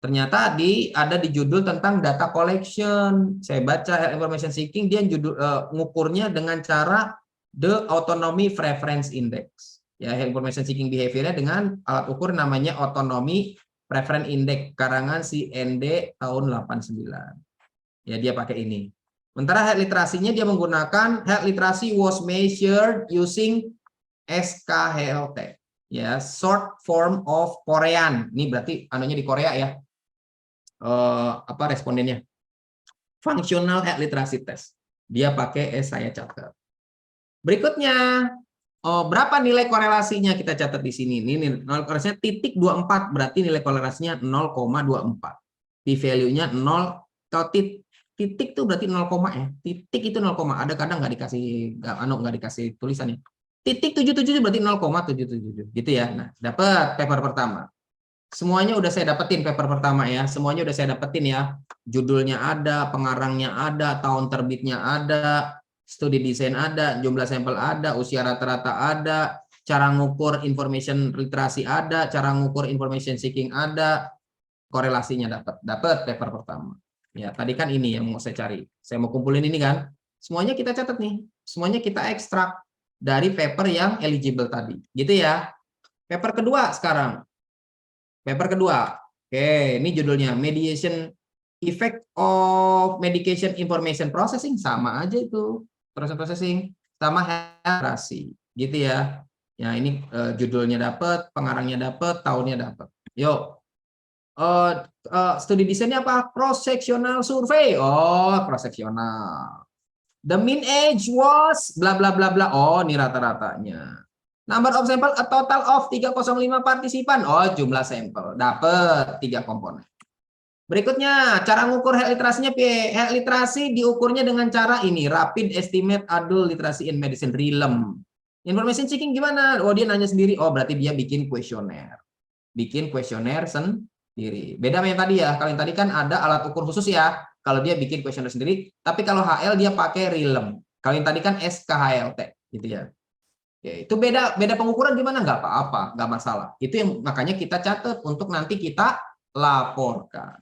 Ternyata ada di judul tentang data collection. Saya baca health information seeking, dia ngukurnya dengan cara the autonomy preference index. Ya, health information seeking behavior-nya dengan alat ukur namanya autonomy preference index, karangan si ND tahun 89. Ya, dia pakai ini. Sementara health literasinya dia menggunakan health literacy was measured using SKHLT. Ya, short form of Korean. Ini berarti anunya di Korea ya. Apa respondennya? Functional health literacy test. Dia pakai saya catat. Berikutnya, berapa nilai korelasinya kita catat di sini? Ini nilai korelasinya titik 24, berarti nilai korelasinya 0,24. P-value-nya 0. Kalau titik itu berarti 0, ya. Titik itu 0, ada kadang nggak dikasih tulisannya. Titik 77 berarti 0,77 gitu ya. Nah, dapat paper pertama. Semuanya udah saya dapetin paper pertama ya. Semuanya udah saya dapetin ya. Judulnya ada, pengarangnya ada, tahun terbitnya ada, studi desain ada, jumlah sampel ada, usia rata-rata ada, cara ngukur information literasi ada, cara ngukur information seeking ada, korelasinya dapat paper pertama. Ya, tadi kan ini yang mau saya cari. Saya mau kumpulin ini kan. Semuanya kita catat nih. Semuanya kita ekstrak dari paper yang eligible tadi. Gitu ya. Paper kedua sekarang. Paper kedua. Oke, ini judulnya Mediation Effect of Medication Information Processing. Sama aja itu. Proses processing sama literasi. Gitu ya. Ya, ini judulnya dapat, pengarangnya dapat, tahunnya dapat. Yuk. Studi desainnya apa? Cross sectional survey. Oh, cross sectional. The mean age was bla bla bla bla. Oh, ini rata-ratanya. Number of sample, a total of 305 partisipan. Oh, jumlah sampel. Dapat 3 komponen. Berikutnya, cara ngukur health literasinya. Health literasi diukurnya dengan cara ini, rapid estimate adult literacy in medicine, RILEM. Information seeking gimana? Oh, dia nanya sendiri. Oh, berarti dia bikin kuesioner. Bikin kuesioner sendiri. Beda sama yang tadi ya. Kalau yang tadi kan ada alat ukur khusus ya. Kalau dia bikin kuesioner sendiri. Tapi kalau HL dia pakai RILEM. Kalau yang tadi kan SKHLT. Gitu ya. Oke, itu beda pengukuran gimana? Nggak apa-apa. Nggak masalah. Itu yang makanya kita catat untuk nanti kita laporkan.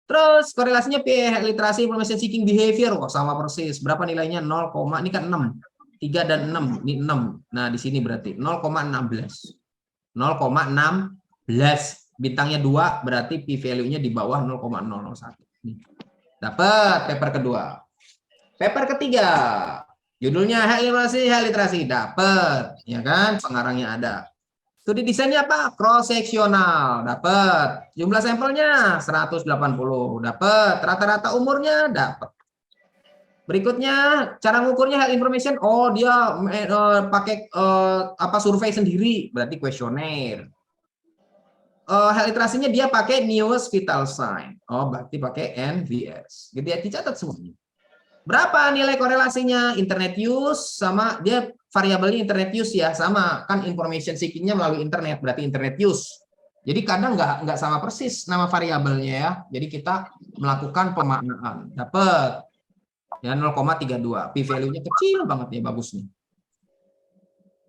Terus korelasinya literasi information seeking behavior. Oh, sama persis. Berapa nilainya? 0, ini kan 6. 3 dan 6. Ini 6. Nah, di sini berarti 0,16. 0,16. Bintangnya 2 berarti p-value-nya di bawah 0,001. Dapat paper kedua. Paper ketiga. Judulnya health literasi dapat, ya kan? Pengarangnya ada. Studi desainnya apa? Cross sectional, dapat. Jumlah sampelnya 180, dapat. Rata-rata umurnya dapat. Berikutnya, cara ngukurnya health information. Oh, dia pakai survei sendiri, berarti kuesioner. Health literasinya dia pakai Newest Vital Sign. Oh, berarti pakai NVS. Gitu ya, dicatat semuanya. Berapa nilai korelasinya? Internet use sama dia variabelnya internet use ya, sama kan information seeking-nya melalui internet, berarti internet use. Jadi kadang nggak sama persis nama variabelnya ya. Jadi kita melakukan pemaknaan. Dapat ya 0,32. P-value-nya kecil banget ya, bagus nih.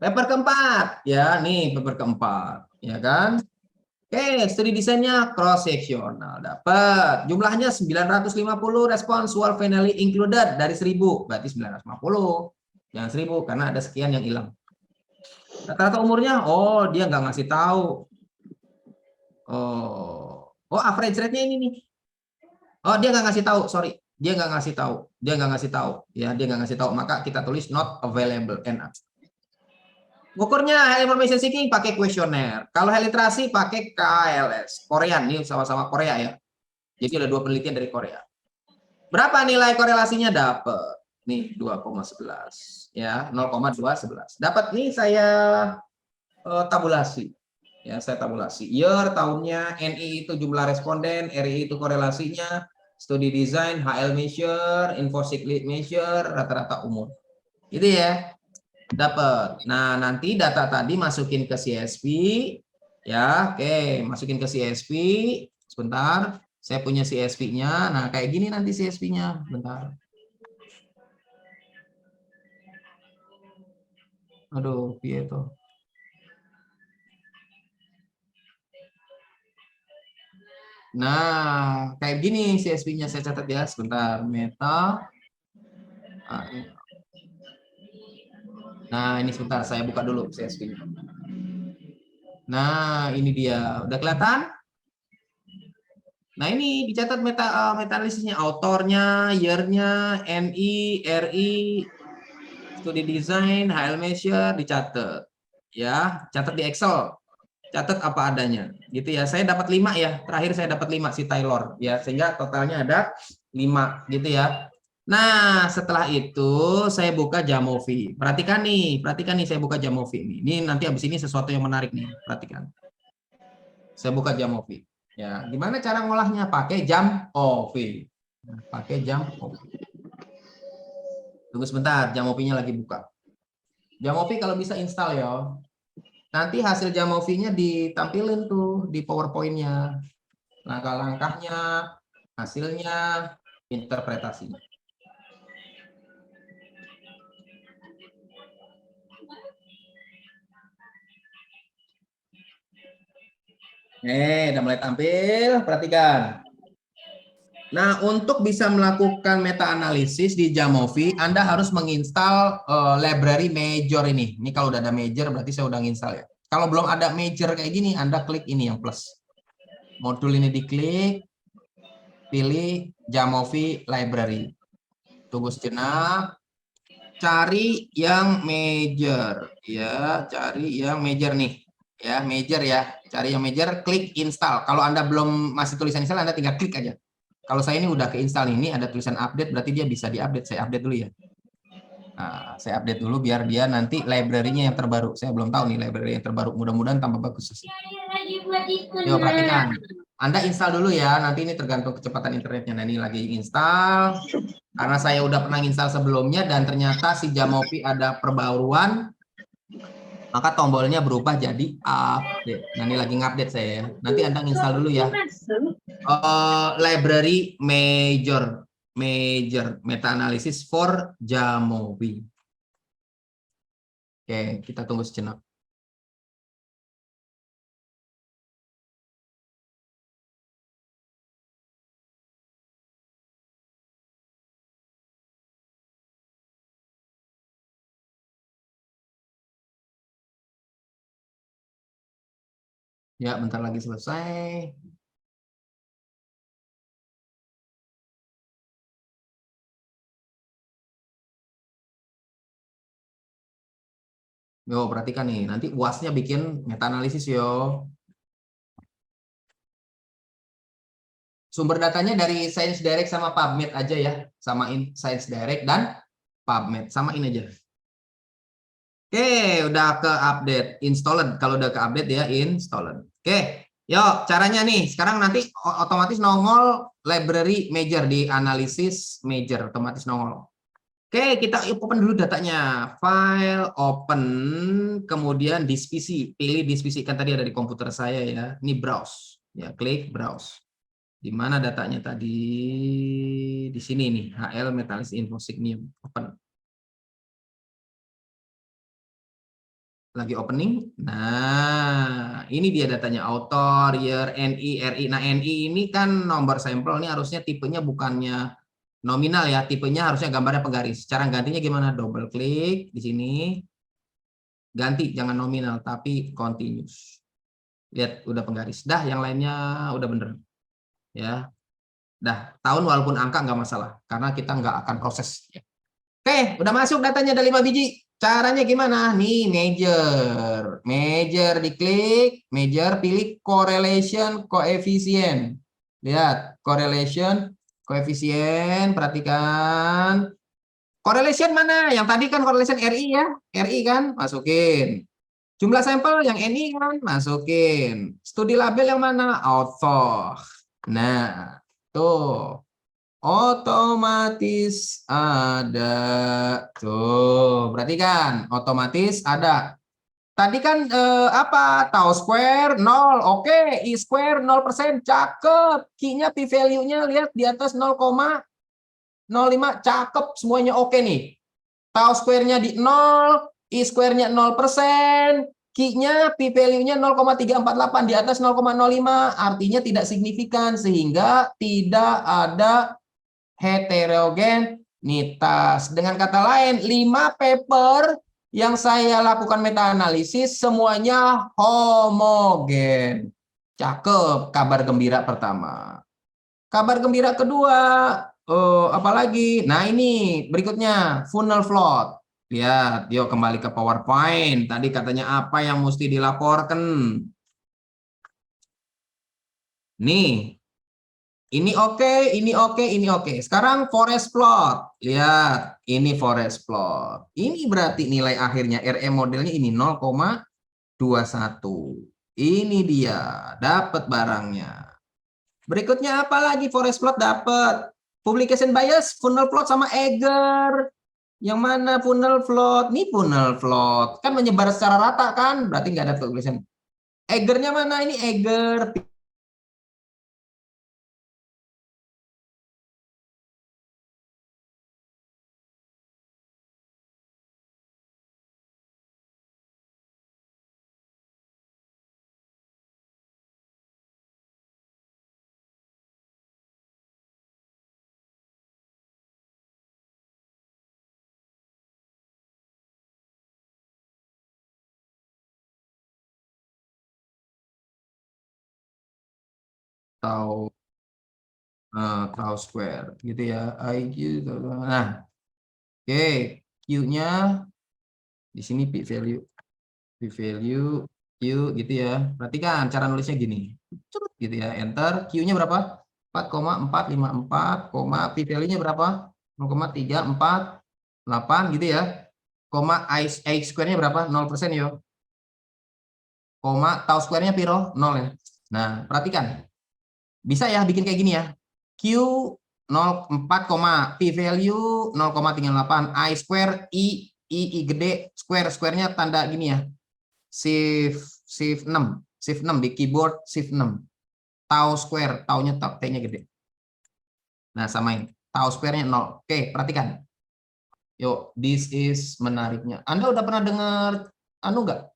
Paper keempat ya, nih paper keempat ya kan. Oke, studi desainnya cross sectional dapat. Jumlahnya 950 respons were finally included dari 1000, berarti 950. Yang 1000 karena ada sekian yang hilang. Rata-rata umurnya, oh dia nggak ngasih tahu. Oh, average rate-nya ini nih. Oh, dia nggak ngasih tahu, sorry. Dia nggak ngasih tahu. Dia nggak ngasih tahu. Ya, dia nggak ngasih tahu. Maka kita tulis not available. NA. Ukurnya health information seeking pakai kuesioner. Kalau health literasi pakai KLS. Korean, ini sama-sama Korea ya. Jadi ada 2 penelitian dari Korea. Berapa nilai korelasinya dapat? Nih 2,11 ya, 0,211. Dapat nih saya tabulasi. Ya, saya tabulasi. Year, tahunnya, NI itu jumlah responden, RI itu korelasinya, studi design, HL measure, infosec lead measure, rata-rata umur. Itu ya. Dapat. Nah, nanti data tadi masukin ke CSV ya. Oke, masukin ke CSV. Sebentar. Saya punya CSV-nya. Nah, kayak gini nanti CSV-nya. Bentar. Aduh, piye itu? Nah, kayak gini CSV-nya saya catat ya. Sebentar. Meta. Nah, ini sebentar. Saya buka dulu CSV-nya. Nah, ini dia. Udah kelihatan? Nah, ini dicatat meta-analisisnya, autornya, year-nya, NI, RI, studi design, HL measure, dicatat. Ya, catat di Excel. Catat apa adanya. Gitu ya. Saya dapat 5 ya. Terakhir saya dapat 5 si Taylor ya, sehingga totalnya ada 5 gitu ya. Nah, setelah itu saya buka Jamovi. Perhatikan nih saya buka Jamovi ini. Ini nanti habis ini sesuatu yang menarik nih, perhatikan. Saya buka Jamovi. Ya, gimana cara ngolahnya? Pakai Jamovi. Nah, pakai Jamovi. Tunggu sebentar, Jamovi-nya lagi buka. Jamovi kalau bisa install ya. Nanti hasil Jamovi-nya ditampilin tuh di PowerPoint-nya. Langkah-langkahnya, hasilnya, interpretasinya. Udah mulai tampil, perhatikan. Nah, untuk bisa melakukan meta-analisis di Jamovi, Anda harus menginstal library major ini. Ini kalau udah ada major, berarti saya udah nginstal ya. Kalau belum ada major kayak gini, Anda klik ini yang plus. Modul ini diklik, pilih Jamovi library. Tunggu sejenak. Cari yang major. Ya, cari yang major nih. Ya, major ya. Cari yang major, klik install. Kalau Anda belum masih tulisan install, Anda tinggal klik aja. Kalau saya ini udah keinstall, ini ada tulisan update, berarti dia bisa diupdate. Saya update dulu ya. Nah, saya update dulu biar dia nanti library-nya yang terbaru. Saya belum tahu nih library yang terbaru. Mudah-mudahan tambah bagus. Yuk, perhatikan. Anda install dulu ya. Nanti ini tergantung kecepatan internetnya. Nah, ini lagi install. Karena saya udah pernah install sebelumnya dan ternyata si Jamovi ada perbaruan, maka tombolnya berubah jadi update. Nah, ini lagi ngupdate saya ya. Nanti Anda install dulu ya. Library major meta analysis for Jamovi. Oke, kita tunggu sejenak. Ya, bentar lagi selesai. Yo, perhatikan nih, nanti UAS-nya bikin meta-analisis yo. Sumber datanya dari Science Direct sama PubMed aja ya. Samain Science Direct dan PubMed. Samain aja. Oke, udah ke update. Installed. Kalau udah ke update ya installed. Oke, yuk caranya nih. Sekarang nanti otomatis nongol library major di analisis major. Otomatis nongol. Oke, kita open dulu datanya. File, open, kemudian disk PC. Pilih disk PC, kan tadi ada di komputer saya ya. Ini browse. Ya, klik browse. Di mana datanya tadi? Di sini nih, HL Metalis Infosec ini. Open. Lagi opening. Nah, ini dia datanya. Author, year, NI, RI. Nah, NI ini kan nomor sampel. Ini harusnya tipenya bukannya nominal ya, tipenya harusnya gambarnya penggaris. Cara gantinya gimana? Double klik di sini. Ganti, jangan nominal, tapi continuous. Lihat, udah penggaris. Dah, yang lainnya udah bener. Ya. Dah, tahun walaupun angka nggak masalah. Karena kita nggak akan proses. Oke, udah masuk datanya, ada 5 biji. Caranya gimana? Nih, major. Major diklik, major pilih correlation coefficient. Lihat, correlation koefisien, perhatikan. Correlation mana? Yang tadi kan correlation RI ya. RI kan, masukin. Jumlah sampel yang NI kan, masukin. Studi label yang mana? Author. Nah, tuh. Otomatis ada. Tuh, berarti kan otomatis ada. Tadi kan apa? Tau square 0. Oke, I square 0%. Cakep. Q-nya P value-nya lihat di atas 0,05. Cakep. Semuanya oke nih. Tau square-nya di 0. I square-nya 0%. Q-nya P value-nya 0,348 di atas 0,05. Artinya tidak signifikan. Sehingga tidak ada heterogenitas. Dengan kata lain, 5 paper yang saya lakukan meta-analisis semuanya homogen. Cakep, kabar gembira pertama. Kabar gembira kedua, apalagi? Nah ini berikutnya, funnel plot. Lihat, yuk kembali ke PowerPoint. Tadi katanya apa yang mesti dilaporkan? Nih. Ini oke, ini oke, ini oke. Sekarang forest plot. Lihat, ini forest plot. Ini berarti nilai akhirnya RM modelnya ini 0,21. Ini dia, dapat barangnya. Berikutnya apa lagi forest plot dapat? Publication bias, funnel plot sama Eiger. Yang mana funnel plot? Ini funnel plot. Kan menyebar secara rata kan? Berarti nggak ada publication. Eigernya mana? Ini Eiger. Atau tau square gitu ya. IG. Nah, oke, Q-nya di sini P value, Q gitu ya. Perhatikan cara nulisnya gini. Curut gitu ya, enter. Q-nya berapa? 4,454, P value-nya berapa? 0,348 gitu ya. Koma I square-nya berapa? 0% yo. Koma tau square-nya piro? 0 ya. Nah, perhatikan. Bisa ya bikin kayak gini ya. Q 0,4, P value 0,38, I square, I gede, square-nya tanda gini ya. Shift 6 di keyboard, Shift 6. Tau square, taunya T-nya gede. Nah, samain. Tau square-nya 0. Oke, perhatikan. Yuk, this is menariknya. Anda udah pernah dengar nggak?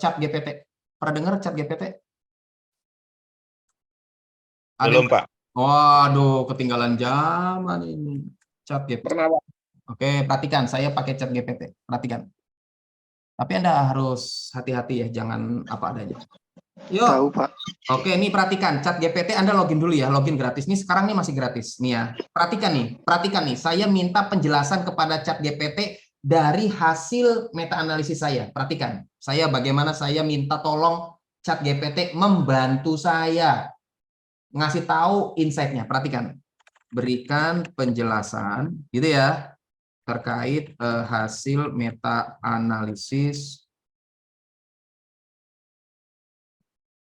Chat GPT. Pernah dengar chat GPT? Belum, Pak. Waduh, ketinggalan zaman ini. Chat GPT. Pernah, Pak. Oke, perhatikan. Saya pakai chat GPT. Perhatikan. Tapi Anda harus hati-hati ya, jangan apa adanya. Yuk. Tahu, Pak. Oke, ini perhatikan. Chat GPT Anda login dulu ya, login gratis. Ini sekarang nih masih gratis. Nih ya. Perhatikan nih. Saya minta penjelasan kepada chat GPT dari hasil meta-analisis saya. Perhatikan. Bagaimana saya minta tolong chat GPT membantu saya ngasih tahu insight-nya. Perhatikan. Berikan penjelasan gitu ya terkait hasil meta-analisis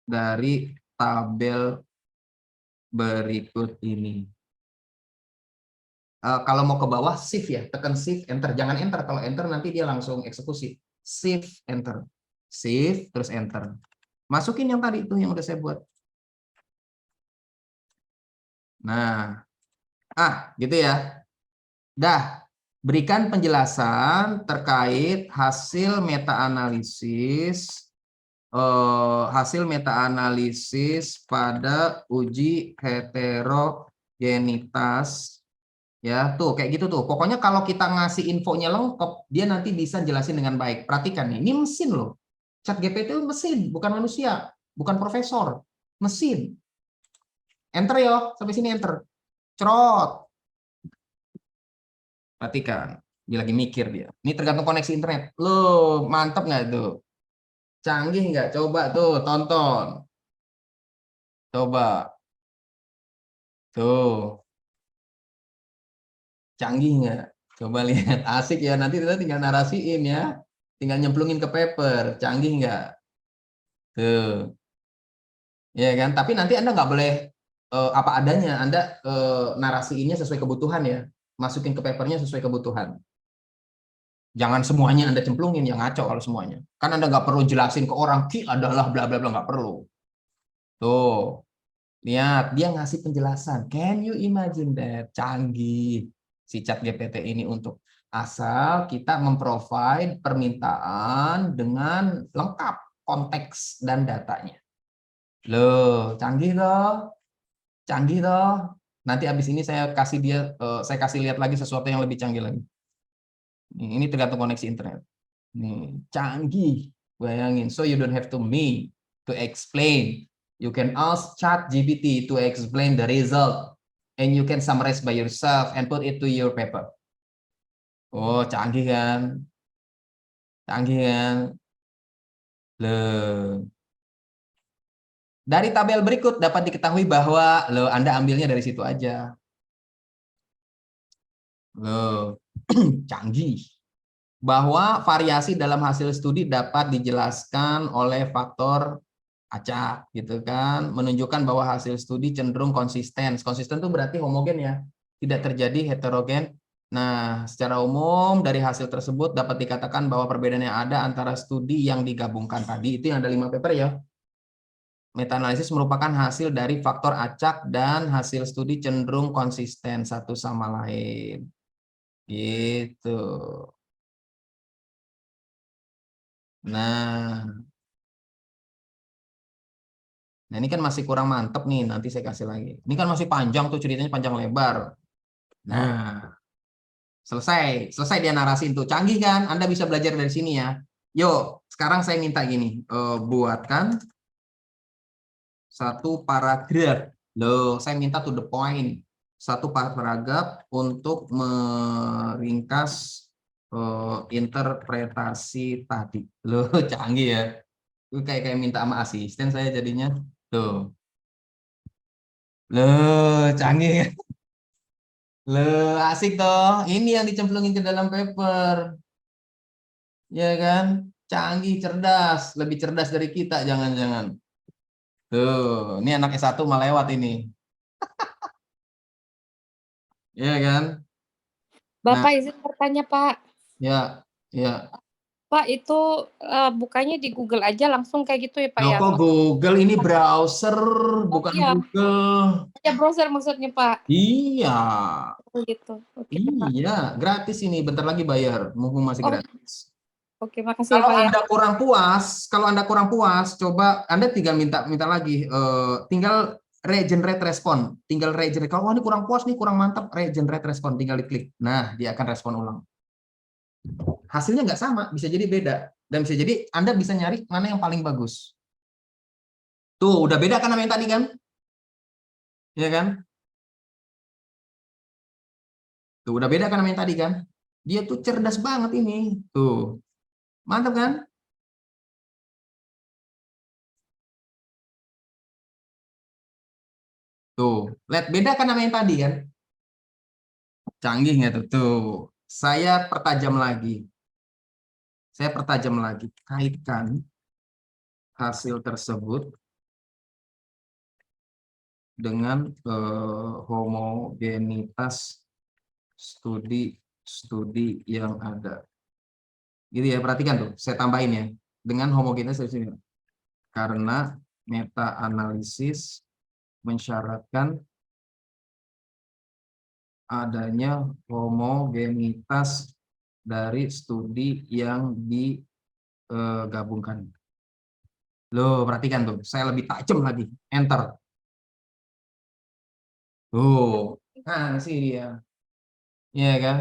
dari tabel berikut ini. Kalau mau ke bawah shift ya, tekan shift enter. Jangan enter, kalau enter nanti dia langsung eksekusi. Shift enter. Shift terus enter. Masukin yang tadi itu yang udah saya buat. Nah, gitu ya. Dah, berikan penjelasan terkait hasil meta-analisis pada uji heterogenitas. Ya, tuh kayak gitu tuh. Pokoknya kalau kita ngasih infonya lengkap, dia nanti bisa jelasin dengan baik. Perhatikan nih, ini mesin loh. Chat GPT itu mesin, bukan manusia, bukan profesor, mesin. Enter yo, sampai sini enter. Cerot. Perhatikan, dia lagi mikir dia. Ini tergantung koneksi internet. Loh, mantap nggak tuh? Canggih nggak? Coba tuh, tonton. Coba. Tuh. Canggih nggak? Coba lihat. Asik ya, nanti kita tinggal narasiin ya. Tinggal nyemplungin ke paper. Canggih nggak? Tuh. Ya kan? Tapi nanti Anda nggak boleh apa adanya. Anda narasiinnya sesuai kebutuhan ya. Masukin ke papernya sesuai kebutuhan. Jangan semuanya Anda cemplungin, yang ngaco kalau semuanya. Kan Anda nggak perlu jelasin ke orang, ki adalah bla bla bla, nggak perlu. Tuh, lihat, dia ngasih penjelasan. Can you imagine that? Canggih si Chat GPT ini untuk asal kita memprovide permintaan dengan lengkap konteks dan datanya. Loh, canggih toh? Canggih toh? Nanti abis ini saya kasih dia, saya kasih lihat lagi sesuatu yang lebih canggih lagi. Ini tergantung koneksi internet. Nih, canggih. Bayangin. So you don't have to me to explain. You can ask ChatGPT to explain the result. And you can summarize by yourself and put it to your paper. Oh, canggih kan? Canggih kan? Loh. Dari tabel berikut dapat diketahui bahwa loh, Anda ambilnya dari situ aja. Loh, canggih. Bahwa variasi dalam hasil studi dapat dijelaskan oleh faktor acak gitu kan, menunjukkan bahwa hasil studi cenderung konsisten. Konsisten itu berarti homogen ya, tidak terjadi heterogen. Nah, secara umum dari hasil tersebut dapat dikatakan bahwa perbedaan yang ada antara studi yang digabungkan tadi itu yang ada 5 paper ya. Meta-analisis merupakan hasil dari faktor acak dan hasil studi cenderung konsisten satu sama lain. Gitu. Nah, ini kan masih kurang mantep nih, nanti saya kasih lagi. Ini kan masih panjang tuh ceritanya, panjang lebar. Nah, selesai dia narasiin tuh. Canggih kan? Anda bisa belajar dari sini ya. Yuk, sekarang saya minta gini, buatkan satu paragraf. Loh, saya minta to the point. Satu paragraf untuk meringkas interpretasi tadi. Loh, canggih ya. Itu kayak minta sama asisten saya jadinya. Tuh. Loh, canggih ya. Loh, asik toh. Ini yang dicemplungin ke dalam paper. Ya kan? Canggih, cerdas. Lebih cerdas dari kita, jangan-jangan. Tuh, ini anak S1 mah lewat ini. Ya kan? Bapak izin bertanya, Pak. Ya, ya. Pak, itu bukanya di Google aja langsung kayak gitu ya, Pak Loh, ya? kok Google ini browser, bukan iya. Google. Ya, browser maksudnya, Pak. Iya, Oh, gitu. Oke, Pak. iya. Gratis ini, bentar lagi bayar. Mumpung masih Oh, gratis. oke, makasih ya, Kalau Pak ya. Anda kurang puas, coba Anda tinggal minta lagi, tinggal regenerate respon, tinggal regenerate. Kalau ini kurang puas nih, kurang mantap, regenerate respon, tinggal diklik. Nah, dia akan respon ulang. Hasilnya nggak sama, bisa jadi beda, dan bisa jadi Anda bisa nyari mana yang paling bagus. Tuh, udah beda kan sama yang tadi kan? Iya kan? Tuh, udah beda kan sama yang tadi kan? Dia tuh cerdas banget ini. Tuh, mantap kan? Tuh, lihat beda kan sama yang tadi kan? Canggih nggak tuh? Tuh, saya pertajam lagi. Kaitkan hasil tersebut dengan homogenitas studi yang ada. Gitu ya, perhatikan tuh, saya tambahin ya. Dengan homogenitas studi. Karena meta-analisis mensyaratkan adanya homogenitas dari studi yang digabungkan. Loh, perhatikan tuh, saya lebih tajam lagi. Enter. Tuh, nah sih dia. Iya kan?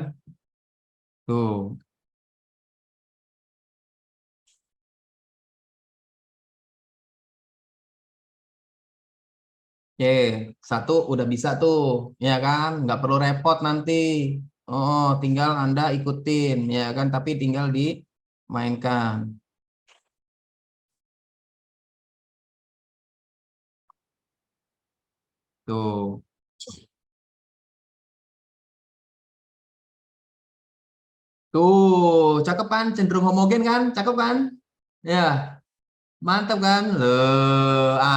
Tuh. Oke, satu udah bisa tuh, ya kan? Nggak perlu repot nanti. Oh, tinggal Anda ikutin, ya kan? Tapi tinggal dimainkan. Tuh. Tuh, cakep kan? Cenderung homogen kan? Cakep kan? Ya. Mantap kan?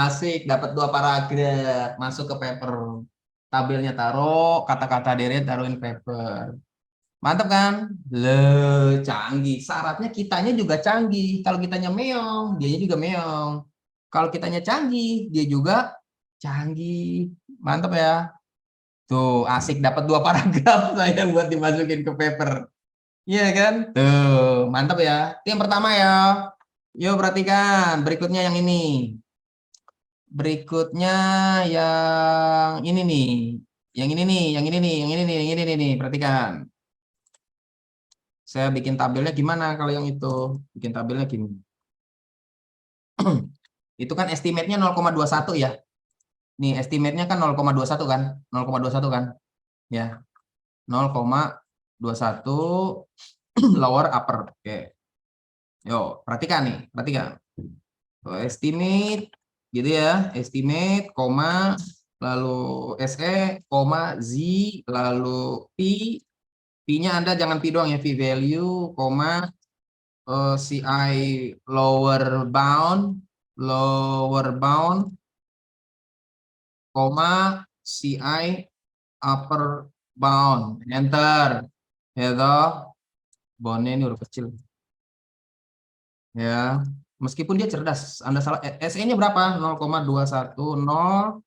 Asik, dapat 2 paragraf, masuk ke paper. Tabelnya taruh, kata-kata deret taruhin paper. Mantap kan? Canggih. Syaratnya kitanya juga canggih. Kalau kitanya meong, dianya juga meong. Kalau kitanya canggih, dia juga canggih. Mantap ya. Tuh, asik dapat 2 paragraf saya buat dimasukin ke paper. Iya kan? Tuh, mantap ya. Itu yang pertama ya. Yuk perhatikan, berikutnya yang ini. Berikutnya yang ini nih. Yang ini nih, yang ini nih, yang ini nih, yang ini nih. Perhatikan. Saya bikin tabelnya gimana kalau yang itu? Bikin tabelnya gini. Itu kan estimate-nya 0,21 ya. Nih, estimate-nya kan 0,21 kan? 0,21 kan? Ya. 0,21 lower upper. Oke. Yo, perhatikan nih, perhatikan. Estimate gitu ya, estimate, koma, lalu SE, koma, Z, lalu P. P-nya Anda jangan P doang ya, P value, koma, CI lower bound, koma, CI upper bound. Enter. Ya toh, boundnya ini huruf kecil. Ya, meskipun dia cerdas, Anda salah. SE-nya berapa? 0,210,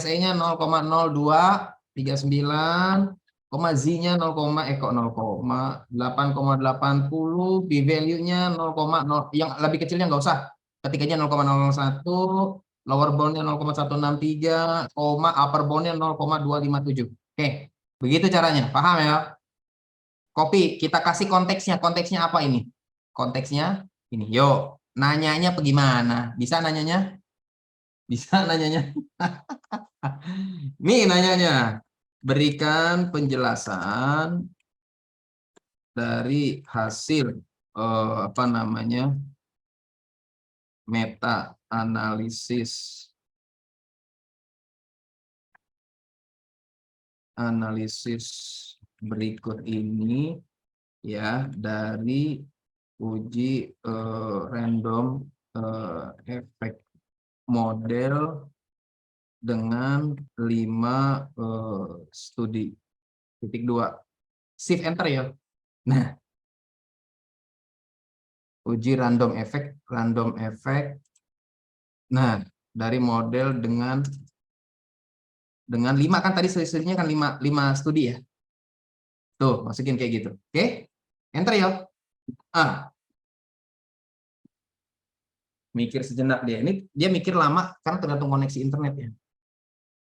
SE-nya 0,0239, Z-nya 0,8,80, P value-nya 0,0, yang lebih kecilnya nggak usah. Ketikanya 0,001, lower bound-nya 0,163, upper bound-nya 0,257. Oke, begitu caranya. Paham ya? Copy, kita kasih konteksnya. Konteksnya apa ini? Konteksnya ini. Yuk, nanyanya bagaimana? Bisa nanyanya? Bisa nanyanya? Nih nanyanya. Berikan penjelasan dari hasil apa namanya? Meta analisis berikut ini ya dari uji random efek model dengan 5 studi. Titik 2. Shift enter ya. Nah, uji random efek. Nah, dari model dengan 5 kan tadi studinya kan 5 studi ya. Tuh, masukin kayak gitu. Oke? Enter ya. Mikir sejenak dia. Ini dia mikir lama karena tergantung koneksi internet ya.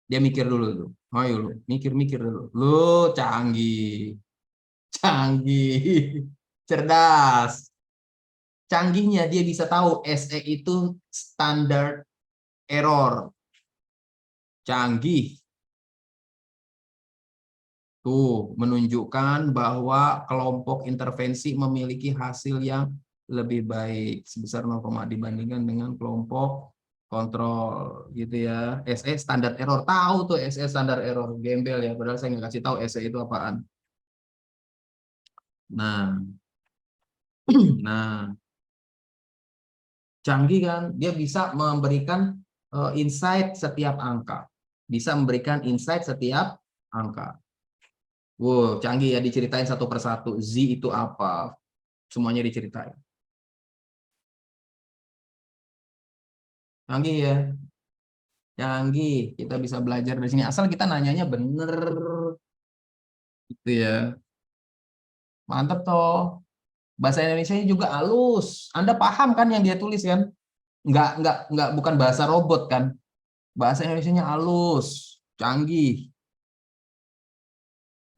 Dia mikir dulu tuh. Ayo lu, mikir dulu. Lu canggih. Cerdas. Canggihnya dia bisa tahu SE itu standard error. Canggih. Tuh, menunjukkan bahwa kelompok intervensi memiliki hasil yang lebih baik sebesar 0, dibandingkan dengan kelompok kontrol gitu ya. SE standar error, tahu tuh SE standar error, gembel ya, padahal saya nggak kasih tahu SE itu apaan. Nah canggih kan, dia bisa memberikan insight setiap angka, Wow, canggih ya, diceritain satu persatu. Z itu apa, semuanya diceritain. Canggih ya, canggih. Kita bisa belajar dari sini asal kita nanyanya bener, gitu ya. Mantap toh. Bahasa Indonesia juga halus. Anda paham kan yang dia tulis kan? Nggak, bukan bahasa robot kan? Bahasa Indonesianya halus, canggih.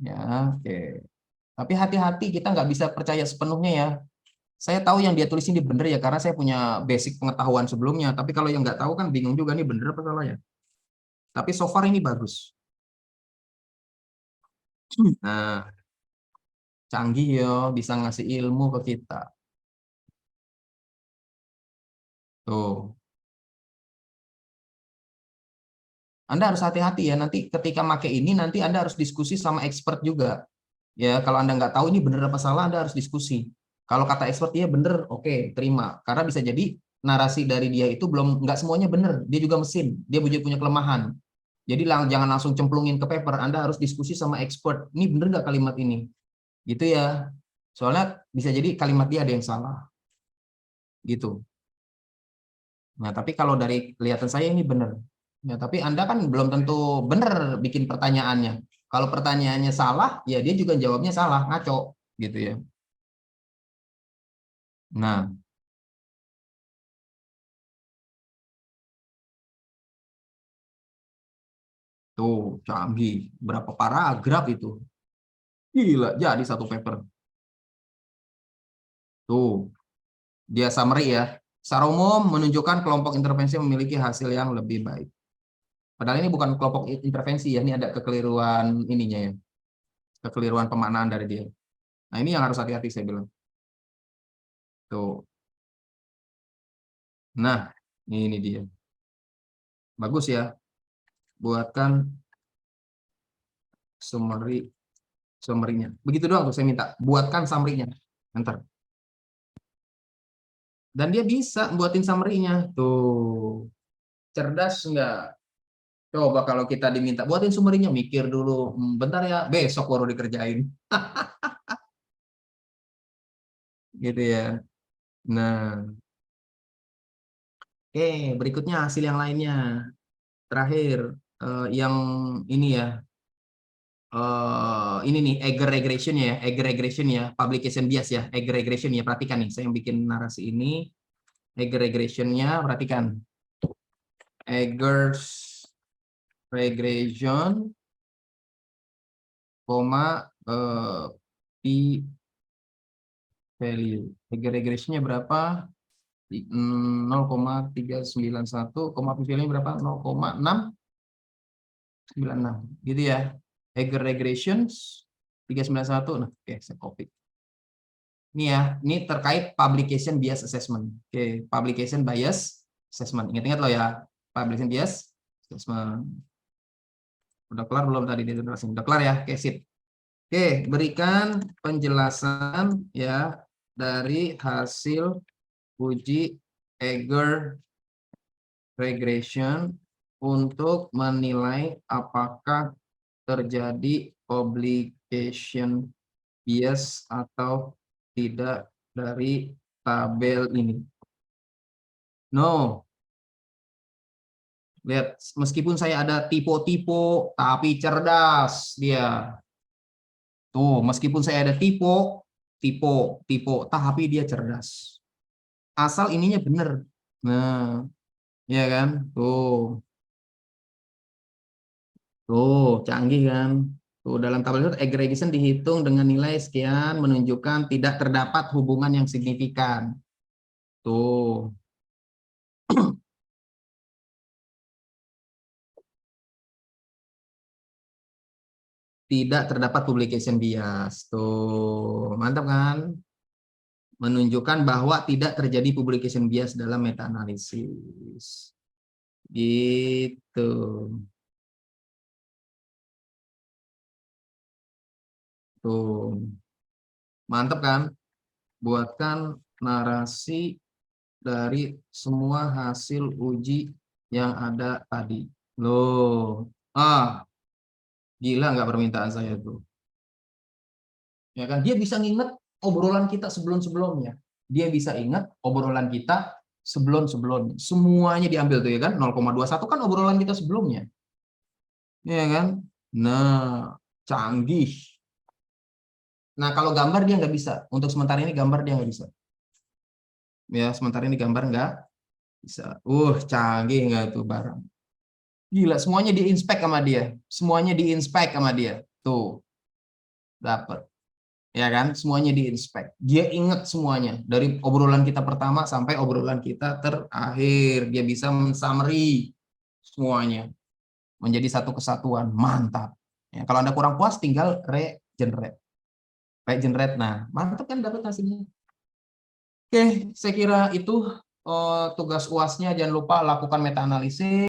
Ya, oke. Tapi hati-hati, kita nggak bisa percaya sepenuhnya ya. Saya tahu yang dia tulis ini bener ya, karena saya punya basic pengetahuan sebelumnya. Tapi kalau yang nggak tahu kan bingung juga nih bener apa salah ya. Tapi so far ini bagus. Nah, canggih ya, bisa ngasih ilmu ke kita. Tuh. Anda harus hati-hati ya, nanti ketika pakai ini, nanti Anda harus diskusi sama expert juga. Ya, kalau Anda nggak tahu ini bener apa salah, Anda harus diskusi. Kalau kata expert ya bener, oke, terima. Karena bisa jadi narasi dari dia itu belum, nggak semuanya benar. Dia juga mesin, dia juga punya kelemahan. Jadi jangan langsung cemplungin ke paper. Anda harus diskusi sama expert. Ini bener nggak kalimat ini? Gitu ya. Soalnya bisa jadi kalimat dia ada yang salah. Gitu. Nah, tapi kalau dari kelihatan saya ini benar. Ya, tapi Anda kan belum tentu benar bikin pertanyaannya. Kalau pertanyaannya salah, ya dia juga jawabnya salah, ngaco. Gitu ya. Nah, tuh canggih. Berapa paragraf itu? Gila, jadi satu paper. Tuh, dia summary ya. Secara umum menunjukkan kelompok intervensi memiliki hasil yang lebih baik. Padahal ini bukan kelompok intervensi ya, ini ada kekeliruan ininya ya. Kekeliruan pemaknaan dari dia. Nah, ini yang harus hati-hati saya bilang. Tuh. Nah, ini dia. Bagus ya. Buatkan summary-nya. Begitu doang tuh saya minta. Buatkan summary-nya. Ntar. Dan dia bisa buatin summary-nya. Tuh. Cerdas enggak? Coba kalau kita diminta buatin summary-nya, mikir dulu. Bentar ya, besok baru dikerjain. Gitu ya. Nah. Oke, berikutnya hasil yang lainnya. Terakhir, yang ini ya. Ini nih, Eiger regression ya. Eiger regression ya. Publication bias ya. Eiger regression ya. Perhatikan nih, saya yang bikin narasi ini. Eiger regression-nya, perhatikan. Eiger's regression, p value. Eiger regression-nya berapa? 0,391, p value-nya berapa? 0,696. Gitu ya. Eiger regressions 391. Nah, oke, saya copy. Ini ya, ini terkait publication bias assessment. Oke, publication bias assessment. Ingat-ingat loh ya, publication bias assessment. Udah kelar belum tadi di jelasin? Udah kelar ya? Oke, sip. Oke, berikan penjelasan ya dari hasil uji Eiger regression untuk menilai apakah terjadi publication bias atau tidak dari tabel ini. No. Lihat, meskipun saya ada tipe-tipe, tapi cerdas dia. Tuh, meskipun saya ada tipe, tapi dia cerdas. Asal ininya benar. Nah, ya kan? Tuh. Tuh, canggih kan? Tuh, dalam tabel itu aggregation dihitung dengan nilai sekian menunjukkan tidak terdapat hubungan yang signifikan. Tuh. Tidak terdapat publication bias. Tuh, mantap kan? Menunjukkan bahwa tidak terjadi publication bias dalam meta-analisis. Gitu. Tuh. Mantap kan? Buatkan narasi dari semua hasil uji yang ada tadi. Loh. Gila nggak permintaan saya tuh. Ya kan? Dia bisa nginget obrolan kita sebelum-sebelumnya. Dia bisa ingat obrolan kita sebelum-sebelumnya. Semuanya diambil tuh ya kan? 0,21 kan obrolan kita sebelumnya. Ya kan? Nah, canggih. Nah, kalau gambar dia nggak bisa. Untuk sementara ini gambar dia nggak bisa. Ya, sementara ini gambar nggak bisa. Canggih nggak tuh barang. Gila, semuanya diinspek sama dia. Semuanya diinspek sama dia. Tuh, dapat. Ya kan, semuanya diinspek. Dia ingat semuanya. Dari obrolan kita pertama sampai obrolan kita terakhir. Dia bisa men-summary semuanya. Menjadi satu kesatuan. Mantap. Ya, kalau Anda kurang puas, tinggal regenerate. Regenerate. Nah, mantap kan dapat hasilnya. Oke, saya kira itu tugas UAS-nya. Jangan lupa lakukan meta-analisis.